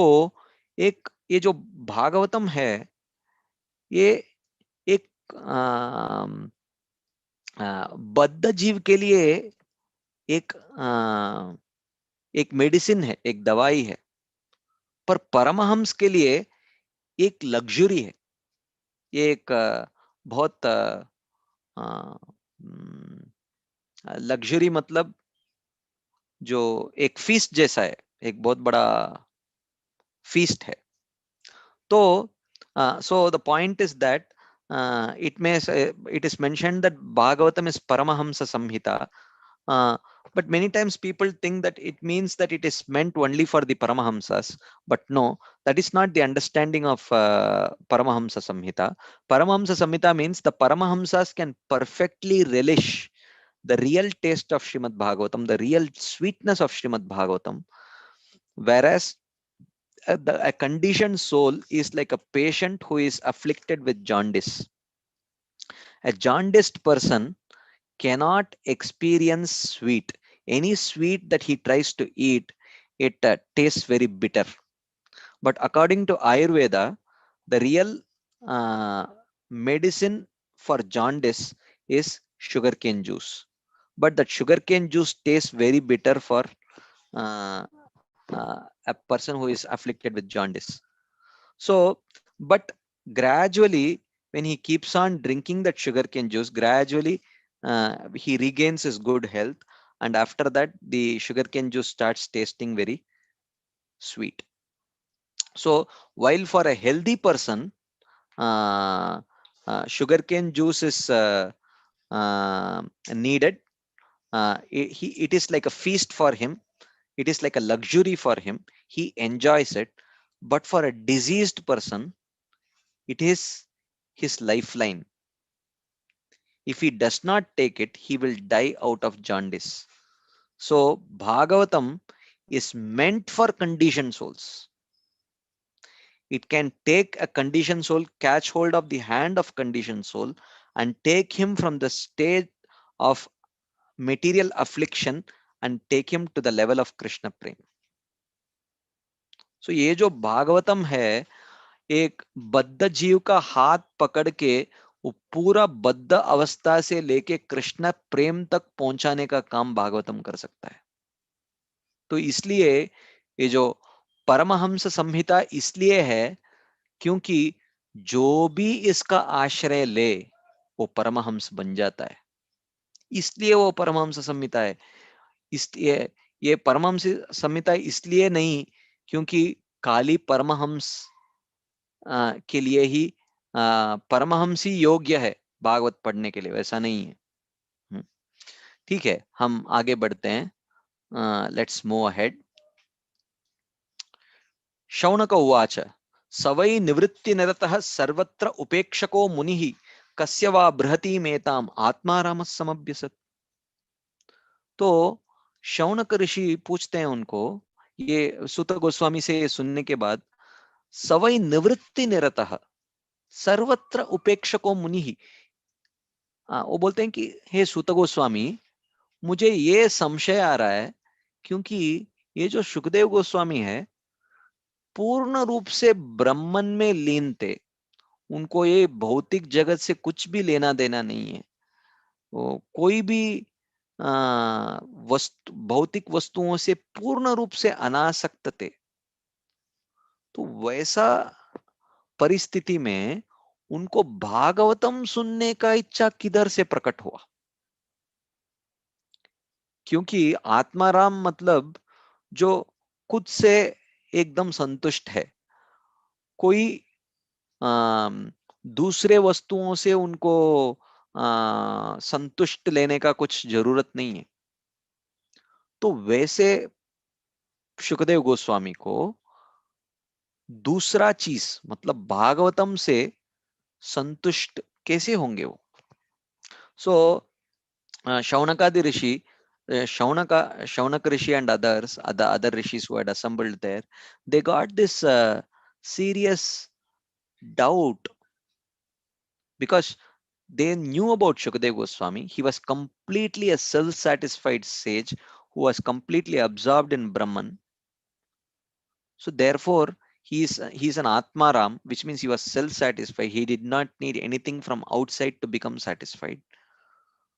ये जो भागवतम है, ये एक बद्ध जीव के लिए एक एक मेडिसिन है, एक दवाई है। पर परमहंस के लिए एक लग्जरी है। ये एक बहुत लग्जरी मतलब जो एक फीस्ट जैसा है, एक बहुत बड़ा फीस्ट है। तो so the point is that it is mentioned that Bhagavatam is Paramahamsa Samhita, but many times people think that it means that it is meant only for the Paramahamsas, but no, that is not the understanding of Paramahamsa Samhita. Paramahamsa Samhita means the Paramahamsas can perfectly relish the real taste of Srimad Bhagavatam, the real sweetness of Srimad Bhagavatam, whereas a conditioned soul is like a patient who is afflicted with jaundice. A jaundiced person cannot experience sweet. Any sweet that he tries to eat, it tastes very bitter. But according to Ayurveda, the real medicine for jaundice is sugarcane juice. But that sugarcane juice tastes very bitter for uh, a person who is afflicted with jaundice. So, but gradually, when he keeps on drinking that sugarcane juice, gradually he regains his good health, and after that, the sugarcane juice starts tasting very sweet. So, while for a healthy person, sugarcane juice is needed. It is like a feast for him. It is like a luxury for him. He enjoys it. But for a diseased person, it is his lifeline. If he does not take it, he will die out of jaundice. So, Bhagavatam is meant for conditioned souls. It can take a conditioned soul, catch hold of the hand of conditioned soul, and take him from the state of material affliction and take him to the level of Krishna prem. So ये जो भागवतम है, एक बद्ध जीव का हाथ पकड़ के वो पूरा बद्ध अवस्था से लेके कृष्ण प्रेम तक पहुंचाने का काम भागवतम कर सकता है। तो इसलिए ये जो परमहंस संहिता इसलिए है क्योंकि जो भी इसका आश्रय ले वो परमहंस बन जाता है, इसलिए वो परमहंस संहिता है। इसलिए ये परमहंस संहिता इसलिए नहीं क्योंकि खाली परमहंस के लिए ही परमहंस ही योग्य है भागवत पढ़ने के लिए, वैसा नहीं है। ठीक है, हम आगे बढ़ते हैं। Let's move ahead. शौनक उवाच सवै निवृत्तिनिरतः सर्वत्र उपेक्षको मुनिः कस्य वा बृहतीमेताम् आत्मारामः समभ्यसत्। तो शौनक ऋषि पूछते हैं उनको, ये सुत गोस्वामी से सुनने के बाद, सवै निवृत्ति निरतः सर्वत्र उपेक्षको मुनिः, वो बोलते हैं कि हे सुत गोस्वामी, मुझे ये संशय आ रहा है क्योंकि ये जो सुखदेव गोस्वामी है पूर्ण रूप से ब्रह्मन में लीन थे, उनको ये भौतिक जगत से कुछ भी लेना देना नहीं है, वो कोई भी भौतिक वस्तुओं से पूर्ण रूप से अनासक्त थे। तो वैसा परिस्थिति में उनको भागवतम सुनने का इच्छा किधर से प्रकट हुआ? क्योंकि आत्माराम मतलब जो खुद से एकदम संतुष्ट है, कोई दूसरे वस्तुओं से उनको संतुष्ट लेने का कुछ जरूरत नहीं है। तो वैसे सुखदेव गोस्वामी को दूसरा चीज मतलब भागवतम से संतुष्ट कैसे होंगे वो? सो शौनकादि ऋषि, Shaunak Rishi and others, other rishis who had assembled there, they got this serious doubt because they knew about Shukadeva Goswami. He was completely a self-satisfied sage who was completely absorbed in Brahman. So therefore, he's an Atmaram, which means he was self-satisfied. He did not need anything from outside to become satisfied.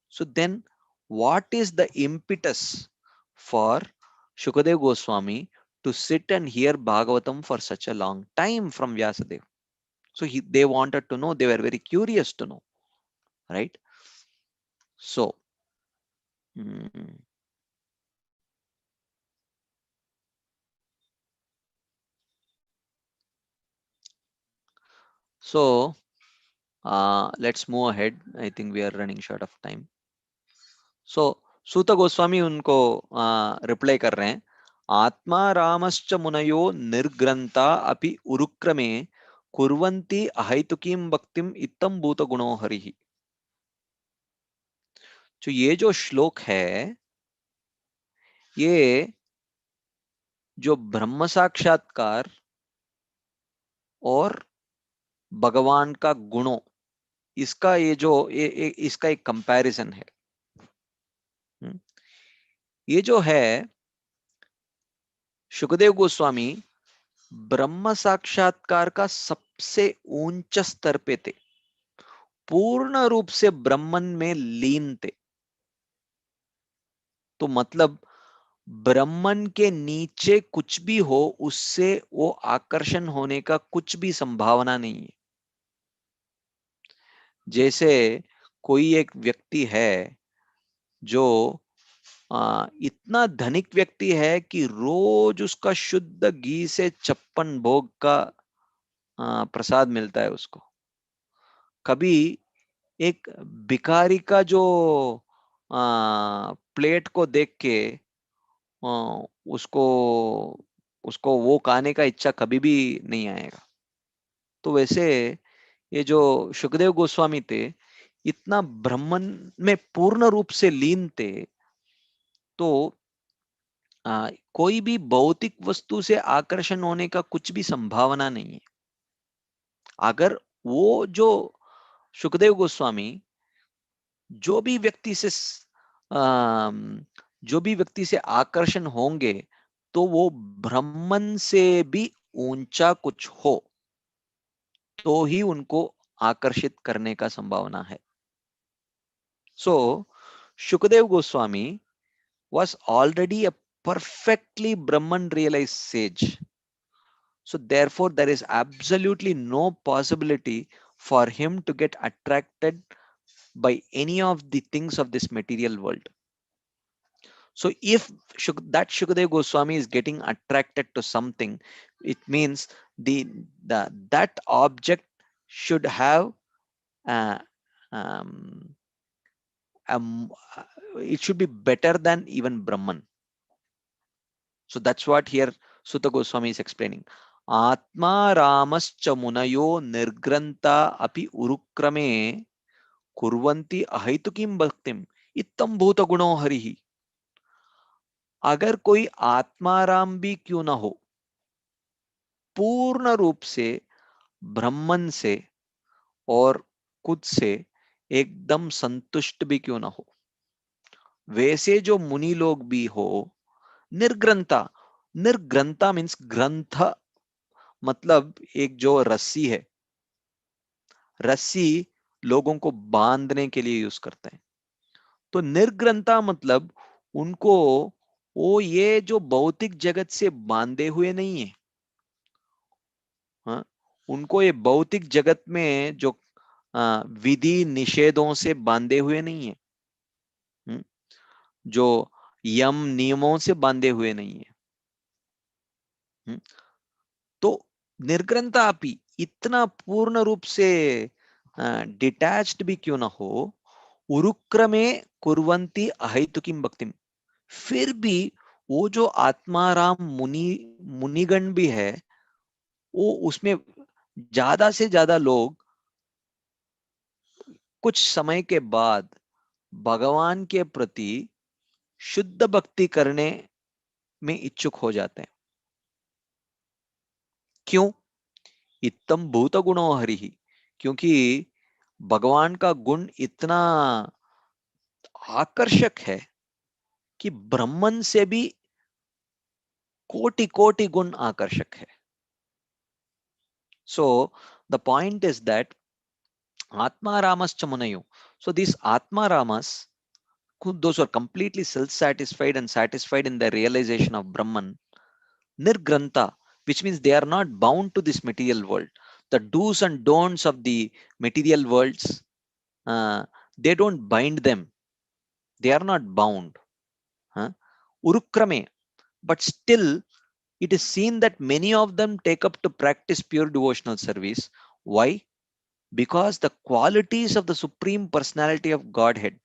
So then, what is the impetus for Shukadeva Goswami to sit and hear Bhagavatam for such a long time from Vyasadeva? So they wanted to know, they were very curious to know, right? So, let's move ahead. I think we are running short of time. So, सूत गोस्वामी उनको reply कर रहे हैं, आत्मा रामश्च मुनयो निर्ग्रंथा अपि उरुक्रमे कुर्वन्ति अहैतुकीं भक्तिम इत्थं भूत गुणो हरिः। तो ये जो श्लोक है, ये जो ब्रह्म साक्षात्कार और भगवान का गुणों, इसका ये जो इसका एक कंपैरिजन है। ये जो है सुखदेव गोस्वामी ब्रह्म साक्षात्कार का सबसे ऊंचा स्तर पे थे, पूर्ण रूप से ब्रह्मन में लीन थे। तो मतलब ब्रह्मन के नीचे कुछ भी हो उससे वो आकर्षण होने का कुछ भी संभावना नहीं है। जैसे कोई एक व्यक्ति है जो इतना धनिक व्यक्ति है कि रोज उसका शुद्ध घी से 56 भोग का प्रसाद मिलता है उसको। कभी एक भिखारी का जो प्लेट को देख के उसको उसको वो खाने का इच्छा कभी भी नहीं आएगा। तो वैसे ये जो सुखदेव गोस्वामी थे, इतना ब्रह्मन में पूर्ण रूप से लीन थे, तो कोई भी भौतिक वस्तु से आकर्षण होने का कुछ भी संभावना नहीं है। अगर वो जो सुखदेव गोस्वामी जो भी व्यक्ति से जो भी व्यक्ति से आकर्षण होंगे तो वो ब्राह्मण से भी ऊंचा कुछ हो तो ही उनको आकर्षित करने का संभावना है. So Shukadev Goswami was already a perfectly Brahman realized sage. So therefore there is absolutely no possibility for him to get attracted by any of the things of this material world. So if that Shukadev Goswami is getting attracted to something, it means that object should have uh, um, it should be better than even Brahman. So that's what here Sutta Goswami is explaining. Atma Ramascha Munayo Nirgranta api urukrame kurvanti ahitukim bhaktim ittam bhuta guno harihi. अगर कोई आत्माराम भी क्यों ना हो, पूर्ण रूप से ब्रह्मन से और खुद से एकदम संतुष्ट भी क्यों ना हो, वैसे जो मुनि लोग भी हो, निर्ग्रंथा. निर्ग्रंथा मीन्स ग्रंथ मतलब एक जो रस्सी है, रस्सी लोगों को बांधने के लिए यूज करते हैं. तो निर्ग्रंथा मतलब उनको वो ये जो भौतिक जगत से बांधे हुए नहीं है. हाँ, उनको ये भौतिक जगत में जो विधि निषेधों से बांधे हुए नहीं है. जो यम नियमों से बांधे हुए नहीं है. तो निर्ग्रंथा अपि इतना पूर्ण रूप से डिटैच्ड भी क्यों ना हो, उरुक्रमे कुर्वन्ति अहैतुकीम भक्तिम, फिर भी वो जो आत्माराम मुनिगण भी है, वो उसमें ज्यादा से ज्यादा लोग कुछ समय के बाद भगवान के प्रति शुद्ध भक्ति करने में इच्छुक हो जाते हैं. क्यों? इत्तम भूत गुणो हरिहि, क्योंकि भगवान का गुण इतना आकर्षक है कि ब्रह्मन से भी कोटि कोटि गुण आकर्षक है. So the point is that आत्मा रामश्च मुनयो, so these atma ramas, those who are completely self satisfied and satisfied in their realization of Brahman, nirgranta, which means they are not bound to this material world. The do's and don'ts of the material worlds, they don't bind them. They are not bound. Urukrame, but still it is seen that many of them take up to practice pure devotional service. Why? Because the qualities of the Supreme Personality of Godhead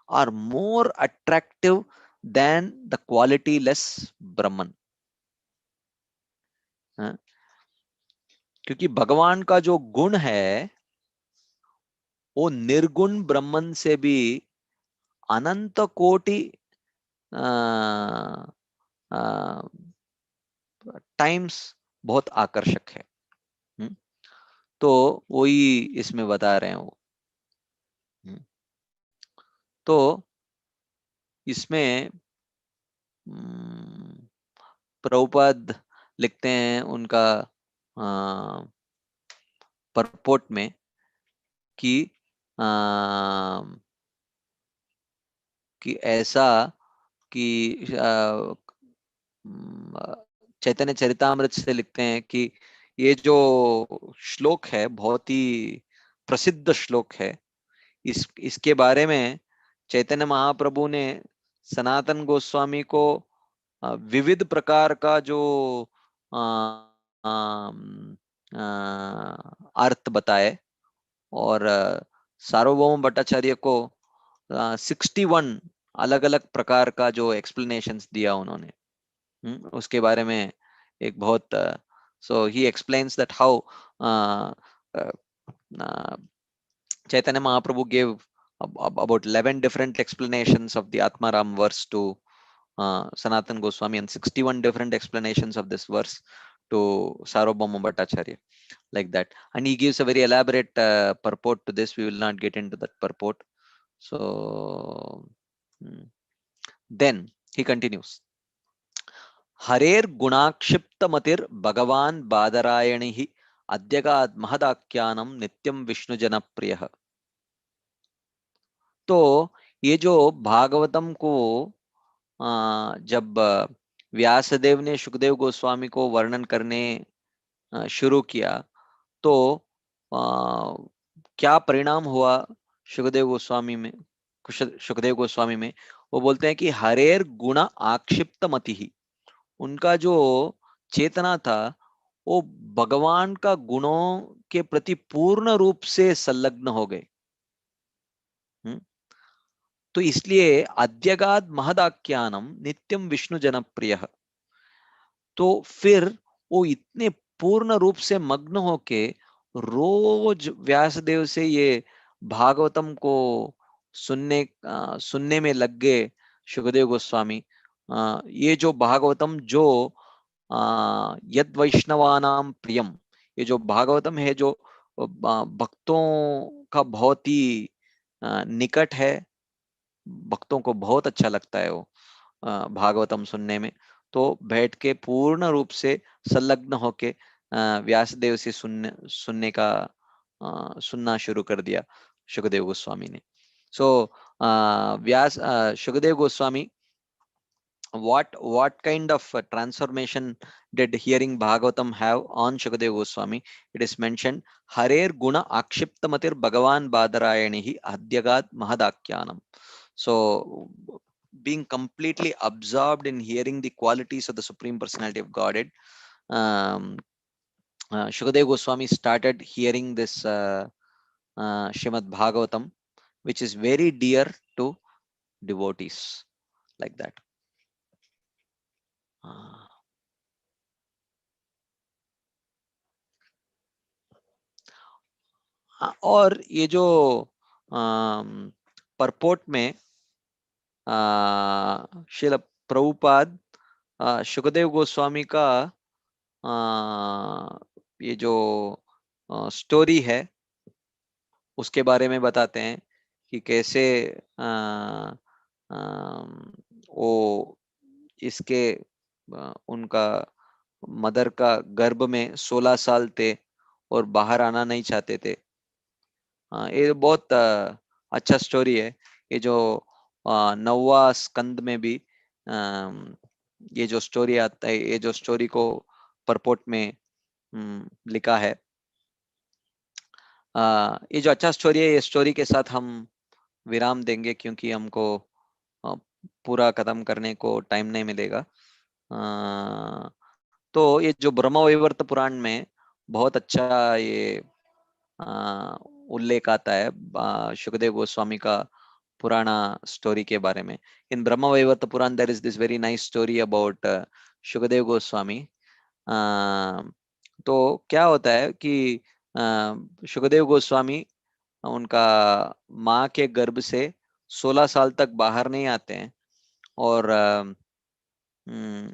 are more attractive than the quality-less Brahman. क्योंकि भगवान का जो गुण है वो निर्गुण ब्रह्मन से भी अनंत कोटि टाइम्स बहुत आकर्षक है. तो वही इसमें बता रहे हैं वो. तो इसमें प्रभुपाद लिखते हैं उनका परपोट में कि ऐसा कि चैतन्य चरितामृत से लिखते हैं कि ये जो श्लोक है बहुत ही प्रसिद्ध श्लोक है. इसके बारे में चैतन्य महाप्रभु ने सनातन गोस्वामी को विविध प्रकार का जो अर्थ बताए और सार्वभौम भट्टाचार्य को 61 अलग अलग प्रकार का जो एक्सप्लेनेशंस दिया उन्होंने. उसके बारे में एक बहुत so he explains that how Chaitanya Mahaprabhu gave about 11 different explanations of the Atmaram verse to Sanatan Goswami and 61 different explanations of this verse to Sarvabhauma Bhattacharya, like that. And he gives a very elaborate purport to this. We will not get into that purport. So Then he continues. हरेर गुणाक्षिप्तमतिर् भगवान बादरायणिः अद्यगाद महदाख्यानम नित्यम विष्णु जनप्रियः. तो ये जो भागवतम को जब व्यासदेव ने सुखदेव गोस्वामी को वर्णन करने शुरू किया, तो क्या परिणाम हुआ सुखदेव गोस्वामी में, सुखदेव गोस्वामी में? वो बोलते हैं कि हरेर गुण आक्षिप्त मति ही, उनका जो चेतना था वो भगवान का गुणों के प्रति पूर्ण रूप से संलग्न हो गए. तो इसलिए अद्यगाद महदाख्यानम नित्यम विष्णु जनप्रिय. तो फिर वो इतने पूर्ण रूप से मग्न होके रोज व्यासदेव से ये भागवतम को सुनने में लग गए सुखदेव गोस्वामी. ये जो भागवतम जो यद वैष्णवानाम प्रियम, ये जो भागवतम है जो भक्तों का बहुत ही निकट है, भक्तों को बहुत अच्छा लगता है वो भागवतम सुनने में. तो बैठ के पूर्ण रूप से संलग्न होके व्यासदेव से सुनना शुरू कर दिया सुखदेव गोस्वामी ने. सो Sukhdev Goswami, what kind of transformation did hearing Bhagavatam have on Shukadev Goswami? It is mentioned, Harer Guna Akshiptamatir Bhagavan Badarayanihi Adyagat Mahadakhyanam. So, being completely absorbed in hearing the qualities of the Supreme Personality of Godhead, Shukadev Goswami started hearing this Srimad Bhagavatam, which is very dear to devotees, like that. और ये जो purport में श्रील प्रभुपाद सुखदेव गोस्वामी का ये जो story है उसके बारे में बताते हैं कि कैसे वो इसके उनका मदर का गर्भ में 16 साल थे और बाहर आना नहीं चाहते थे. ये बहुत अच्छा स्टोरी है. ये जो 9वां स्कंद में भी ये जो स्टोरी आता है, ये जो स्टोरी को परपोर्ट में लिखा है. ये जो अच्छा स्टोरी है, ये स्टोरी के साथ हम विराम देंगे क्योंकि हमको पूरा खत्म करने को टाइम नहीं मिलेगा. तो ये जो ब्रह्मवैवर्त पुराण में बहुत अच्छा ये उल्लेख आता है सुखदेव गोस्वामी का पुराना स्टोरी के बारे में. In Brahmavaivarta Purana there is this very nice story about Sukhdev Goswami. तो क्या होता है कि सुखदेव गोस्वामी उनका माँ के गर्भ से 16 साल तक बाहर नहीं आते हैं और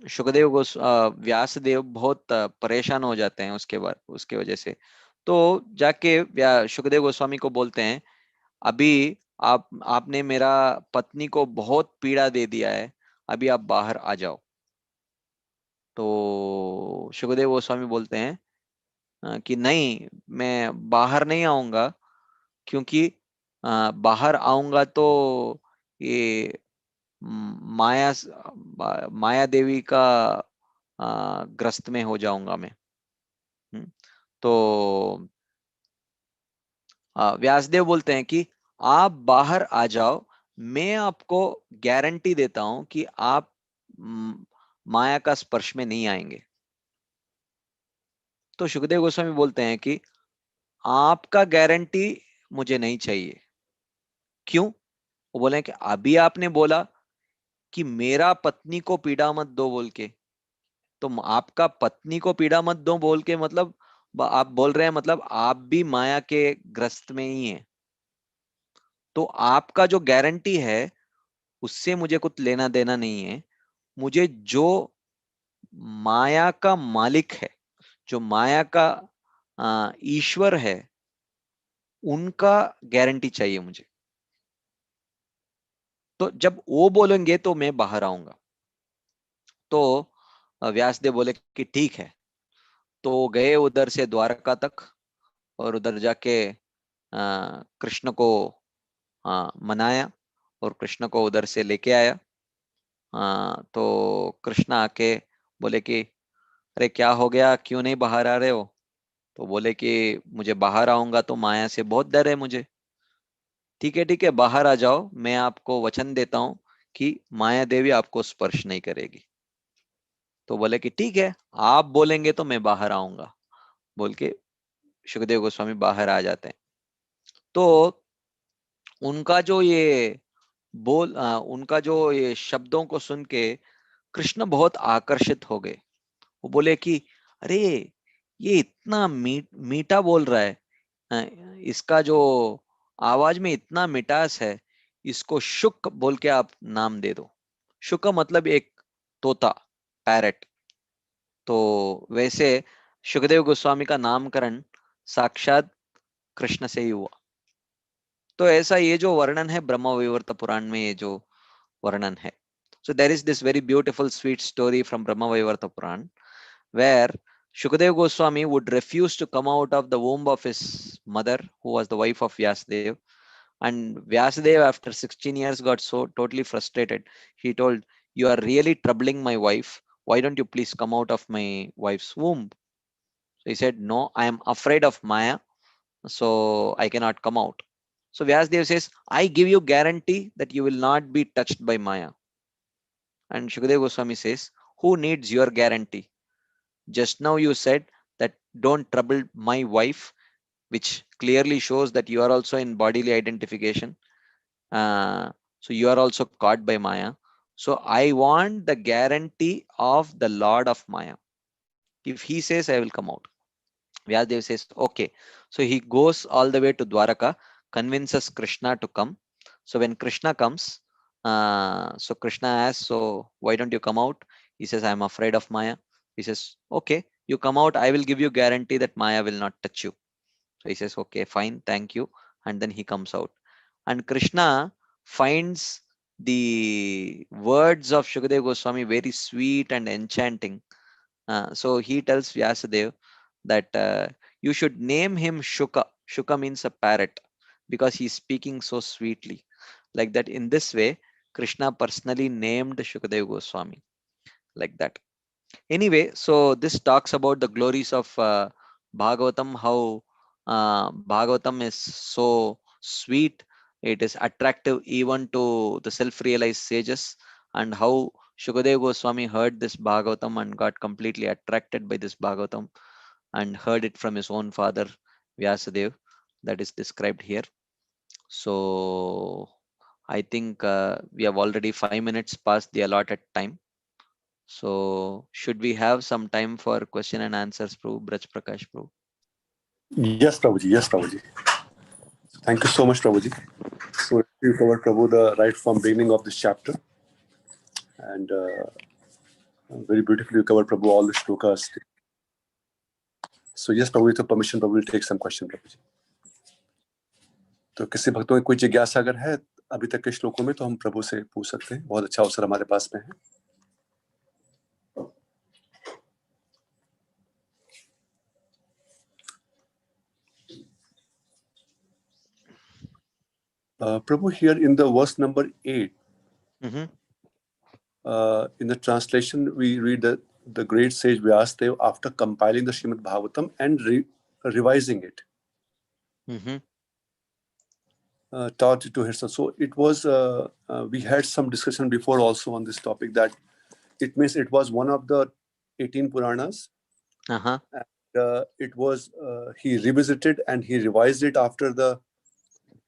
सुखदेव व्यासदेव बहुत परेशान हो जाते हैं उसके वजह से. तो जाके सुखदेव गोस्वामी को बोलते हैं, अभी आपने मेरा पत्नी को बहुत पीड़ा दे दिया है, अभी आप बाहर आ जाओ. तो सुखदेव गोस्वामी बोलते हैं कि नहीं, मैं बाहर नहीं आऊंगा, क्योंकि बाहर आऊंगा तो ये माया देवी का ग्रस्त में हो जाऊंगा मैं. तो व्यासदेव बोलते हैं कि आप बाहर आ जाओ, मैं आपको गारंटी देता हूं कि आप माया का स्पर्श में नहीं आएंगे. तो सुखदेव गोस्वामी बोलते हैं कि आपका गारंटी मुझे नहीं चाहिए. क्यों? वो बोले कि अभी आपने बोला कि मेरा पत्नी को पीड़ा मत दो बोल के, तो आपका पत्नी को पीड़ा मत दो बोल के मतलब आप बोल रहे हैं मतलब आप भी माया के ग्रस्त में ही हैं. तो आपका जो गारंटी है उससे मुझे कुछ लेना देना नहीं है. मुझे जो माया का मालिक है, जो माया का ईश्वर है, उनका गारंटी चाहिए मुझे. तो जब वो बोलेंगे तो मैं बाहर आऊंगा। तो व्यासदेव बोले कि ठीक है। तो गए उधर से द्वारका तक, और उधर जाके कृष्ण को मनाया, और कृष्ण को उधर से लेके आया। तो कृष्ण आके बोले कि अरे क्या हो गया, क्यों नहीं बाहर आ रहे हो? तो बोले कि मुझे बाहर आऊंगा तो माया से बहुत डर है मुझे। ठीक है, बाहर आ जाओ, मैं आपको वचन देता हूं कि माया देवी आपको स्पर्श नहीं करेगी। तो बोले कि ठीक है, आप बोलेंगे तो मैं बाहर आऊंगा, बोल के सुखदेव गोस्वामी बाहर आ जाते हैं। तो उनका जो ये उनका जो ये शब्दों को सुन के कृष्ण बहुत आकर्षित हो गए। वो बोले कि अरे ये इतना मीठा बोल रहा है, इसका जो आवाज में इतना मिठास है, इसको शुक बोल के आप नाम दे दो। शुक मतलब एक तोता, पैरट। तो वैसे सुखदेव गोस्वामी का नामकरण साक्षात कृष्ण से ही हुआ। तो ऐसा ये जो वर्णन है ब्रह्म वैवर्त पुराण में, ये जो वर्णन है, so there is this very beautiful sweet story from Brahma Vaivarta Puran, where Shukadeva Goswami would refuse to come out of the womb of his mother, who was the wife of Vyasadeva. And Vyasadeva, after 16 years, got so totally frustrated. He told, "You are really troubling my wife. Why don't you please come out of my wife's womb?" So he said, "No, I am afraid of Maya, so I cannot come out." So Vyasadeva says, "I give you guarantee that you will not be touched by Maya." And Shukadeva Goswami says, "Who needs your guarantee? Just now you said that don't trouble my wife," which clearly shows that you are also in bodily identification. So you are also caught by Maya. So I want the guarantee of the Lord of Maya. If he says, I will come out. Vyasadeva says, okay. So he goes all the way to Dwaraka, convinces Krishna to come. So when Krishna comes, so Krishna asks, so why don't you come out? He says, I'm afraid of Maya. He says, okay, you come out. I will give you guarantee that Maya will not touch you. So he says, okay, fine, thank you. And then he comes out. And Krishna finds the words of Shukadeva Goswami very sweet and enchanting. So he tells Vyasadeva that you should name him Shuka. Shuka means a parrot, because he's speaking so sweetly. Like that, in this way, Krishna personally named Shukadeva Goswami. Like that. Anyway, so this talks about the glories of Bhagavatam, how Bhagavatam is so sweet, it is attractive even to the self-realized sages, and how Shukadeva Goswami heard this Bhagavatam and got completely attracted by this Bhagavatam and heard it from his own father Vyasadeva, that is described here. So I think we have already 5 minutes past the allotted time. So should we have some time for question and answers, Prabhu, Braj Prakash, Prabhu? Yes, Prabhuji. Yes, Prabhuji. Thank you so much, Prabhuji. So you covered, Prabhu, the right from beginning of this chapter, and very beautifully you covered, Prabhu, all the shlokas. So yes, Prabhu, with your permission, Prabhu will take some question, Prabhuji. तो किसी भक्तों की कोई जिज्ञासा अगर है अभी तक के श्लोकों में, तो हम प्रभु से पूछ सकते हैं। बहुत अच्छा अवसर हमारे पास में है। Prabhu, here in the verse number 8, in the translation, we read that the great sage Vyasadeva, after compiling the Srimad Bhagavatam and revising it, taught it to his son. So it was, we had some discussion before also on this topic, that it means it was one of the 18 Puranas. And it was, he revisited and he revised it after the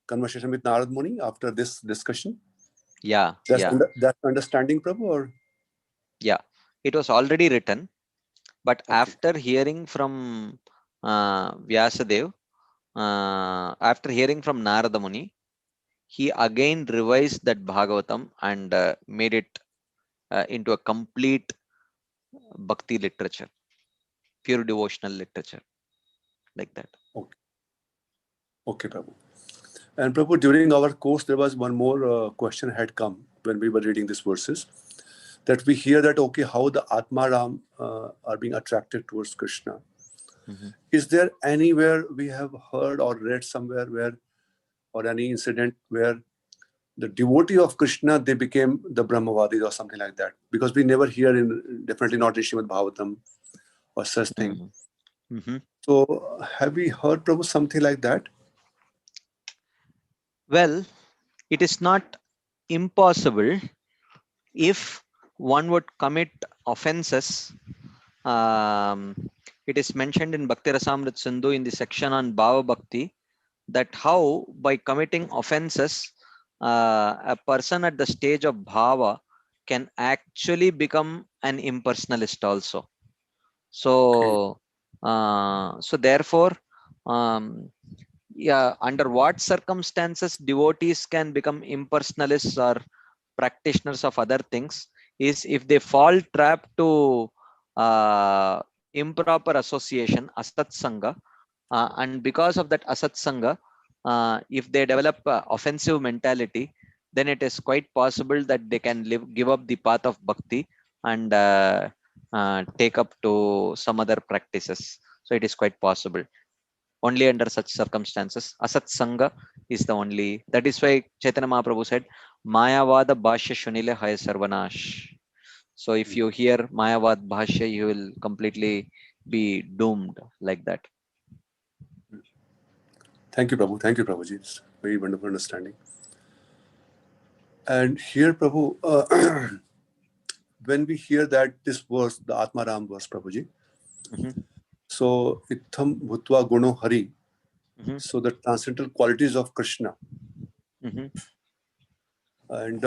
conversation with Narad Muni, after this discussion. Yeah. That's understanding, Prabhu, or? Yeah, it was already written, but after hearing from Vyasadeva, after hearing from Narada Muni, he again revised that Bhagavatam and made it into a complete bhakti literature, pure devotional literature, like that. Okay, Prabhu. And Prabhu, during our course, there was one more question had come when we were reading these verses, that we hear that, okay, how the Atmaram are being attracted towards Krishna. Mhm. Is there anywhere we have heard or read somewhere where, or any incident where the devotee of Krishna, they became the Brahmavadis or something like that? Because we never hear definitely not in Srimad Bhagavatam or such thing. Mhm. Mhm. So have we heard, Prabhu, something like that? Well, it is not impossible if one would commit offenses. Um, it is mentioned in Bhakti Rasamrit Sindhu in the section on Bhava Bhakti that how by committing offenses, a person at the stage of Bhava can actually become an impersonalist also. Okay. So therefore, um, yeah, under what circumstances devotees can become impersonalists or practitioners of other things is if they fall trap to improper association, asat sangha, and because of that asat sangha, if they develop offensive mentality, then it is quite possible that they can give up the path of bhakti and take up to some other practices. So it is quite possible. Only under such circumstances, asat sangha is the only. That is why Chaitanya Mahaprabhu said, Mayavada Bhashya Shunile Haya Sarvanash. So if you hear Mayavad Bhashya, you will completely be doomed like that. Thank you, Prabhu. Thank you, Prabhuji. It's very wonderful understanding. And here, Prabhu, when we hear that this verse, the Atmaram verse, Prabhuji, Mhm, so Itham Bhutva Guno Hari, mhm, so the transcendental qualities of Krishna. mhm, And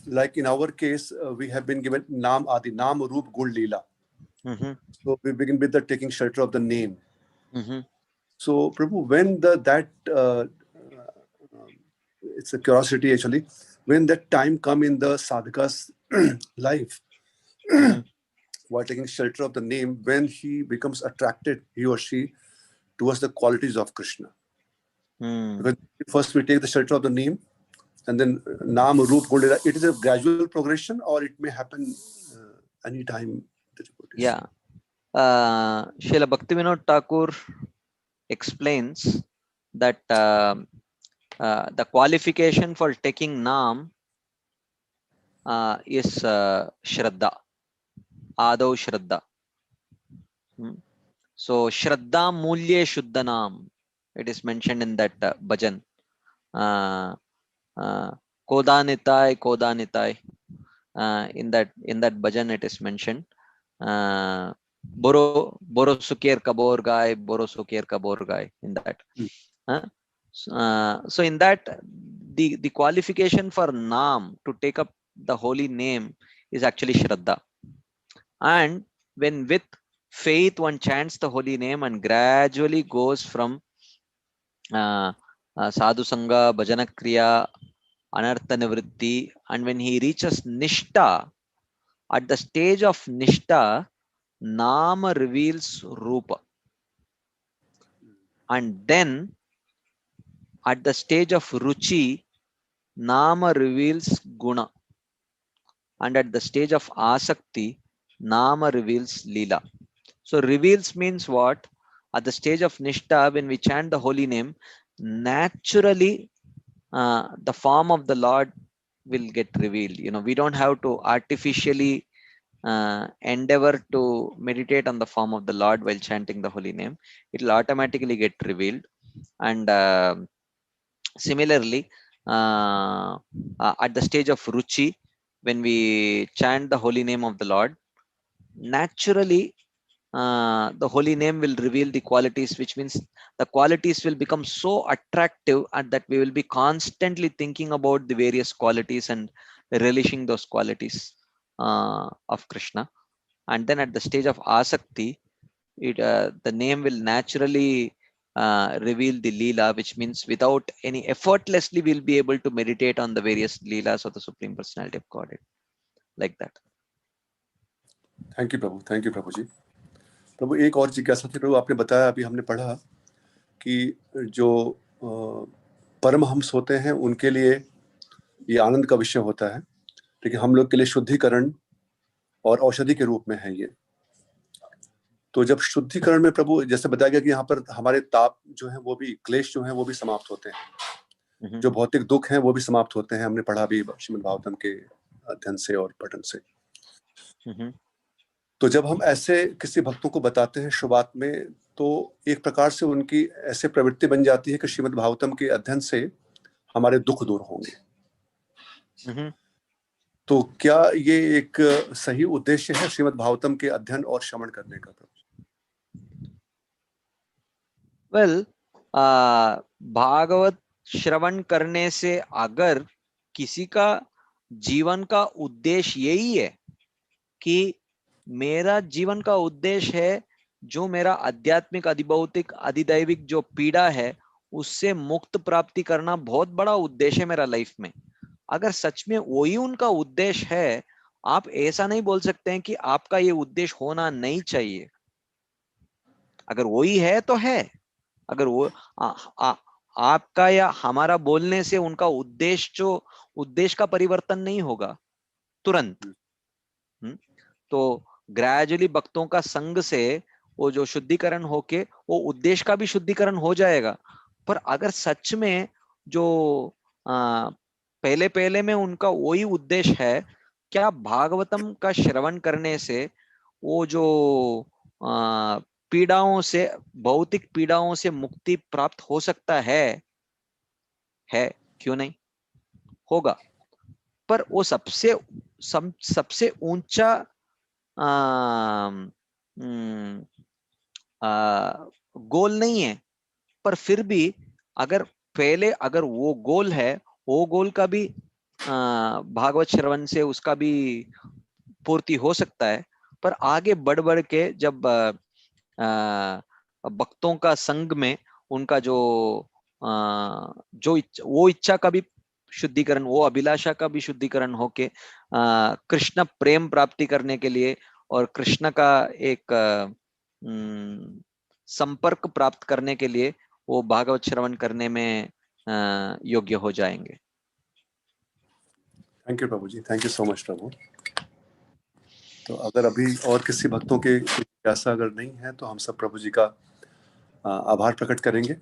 like in our case, we have been given Nam Adi, Nam Roop Gun Leela. mhm, So we begin with the taking shelter of the name. mhm, So, Prabhu, when it's a curiosity actually, when that time come in the sadhaka's life, mhm, while taking shelter of the name, when he becomes attracted, he or she, towards the qualities of Krishna. mm. Because first we take the shelter of the name, and then Nam, Roop, Gundera. It is a gradual progression, or it may happen anytime the devotees. Yeah. Srila Bhaktivinoda Thakur explains that the qualification for taking Nam is Shraddha, Adau Shraddha. Hmm. So Shraddha Mulye Shuddhanam, it is mentioned in that bhajan. Uh, Kodanitai, Kodanitai. In that bhajan it is mentioned. Boro Sukir Kabor Gai, Boro Sukir Kabor Gai. In that. Mm. So in that, the qualification for Nam to take up the holy name is actually Shraddha. And when with faith one chants the holy name and gradually goes from sadhu sangha, bhajana kriya, anartha nivritti, and when he reaches nishta, at the stage of nishta, nama reveals rupa, and then at the stage of ruchi, nama reveals guna, and at the stage of asakti, nama reveals lila. So reveals means what? At the stage of nishta, when we chant the holy name, naturally the form of the Lord will get revealed. We don't have to artificially endeavor to meditate on the form of the Lord while chanting the holy name. It will automatically get revealed. And similarly, at the stage of ruchi, when we chant the holy name of the Lord, naturally the holy name will reveal the qualities, which means the qualities will become so attractive and that we will be constantly thinking about the various qualities and relishing those qualities of Krishna. And then at the stage of asakti, the name will naturally reveal the leela, which means without any effortlessly we'll be able to meditate on the various leelas of the Supreme Personality of Godhead, like that. Thank you Prabhu, thank you Prabhu ji. प्रभु, एक और जिज्ञासा थी प्रभु, आपने बताया, अभी हमने पढ़ा कि जो परमहंस होते हैं उनके लिए ये आनंद का विषय होता है, लेकिन हम लोग के लिए शुद्धिकरण और औषधि के रूप में है ये। तो जब शुद्धिकरण में प्रभु जैसे बताया गया कि यहाँ पर हमारे ताप जो है वो भी, क्लेश जो है वो भी समाप्त होते हैं, जो भौतिक दुख हैं वो भी समाप्त होते हैं। हमने पढ़ा भी श्रीमद् भागवतम के अध्ययन से और पठन से। तो जब हम ऐसे किसी भक्तों को बताते हैं शुरुआत में, तो एक प्रकार से उनकी ऐसे प्रवृत्ति बन जाती है कि श्रीमद् भागवतम के अध्ययन से हमारे दुख दूर होंगे। तो क्या ये एक सही उद्देश्य है श्रीमद् भागवतम के अध्ययन और श्रवण करने का? वेल, भागवत श्रवण करने से अगर किसी का जीवन का उद्देश्य यही है कि मेरा जीवन का उद्देश्य है जो मेरा आध्यात्मिक, अधिभौतिक, अधिदैविक जो पीड़ा है उससे मुक्त प्राप्ति करना बहुत बड़ा उद्देश्य है मेरा लाइफ में, अगर सच में वही उनका उद्देश्य है, आप ऐसा नहीं बोल सकते हैं कि आपका ये उद्देश्य होना नहीं चाहिए। अगर वही है तो है, अगर वो आपका या हमारा बोलने से उनका उद्देश्य का परिवर्तन नहीं होगा तुरंत। तो ग्रेजुअली भक्तों का संग से वो जो शुद्धिकरण होके वो उद्देश्य का भी शुद्धिकरण हो जाएगा। पर अगर सच में जो पहले पहले में उनका वही उद्देश्य है, क्या भागवतम का श्रवण करने से वो जो पीड़ाओं से, भौतिक पीड़ाओं से मुक्ति प्राप्त हो सकता है, क्यों नहीं होगा। पर वो सबसे ऊंचा गोल नहीं है। पर फिर भी अगर वो गोल है, वो गोल का भी भागवत श्रवण से उसका भी पूर्ति हो सकता है। पर आगे बढ़ बढ़ के जब भक्तों का संग में उनका वो इच्छा का भी शुद्धिकरण, वो अभिलाषा का भी शुद्धिकरण होके कृष्ण प्रेम प्राप्ति करने के लिए और कृष्ण का एक संपर्क प्राप्त करने के लिए वो भागवत श्रवण करने में योग्य हो जाएंगे। Thank you Prabhu ji, thank you so much Prabhu. तो अगर अभी और किसी भक्तों के जिज्ञासा अगर नहीं है तो हम सब प्रभु जी का आभार प्रकट करेंगे।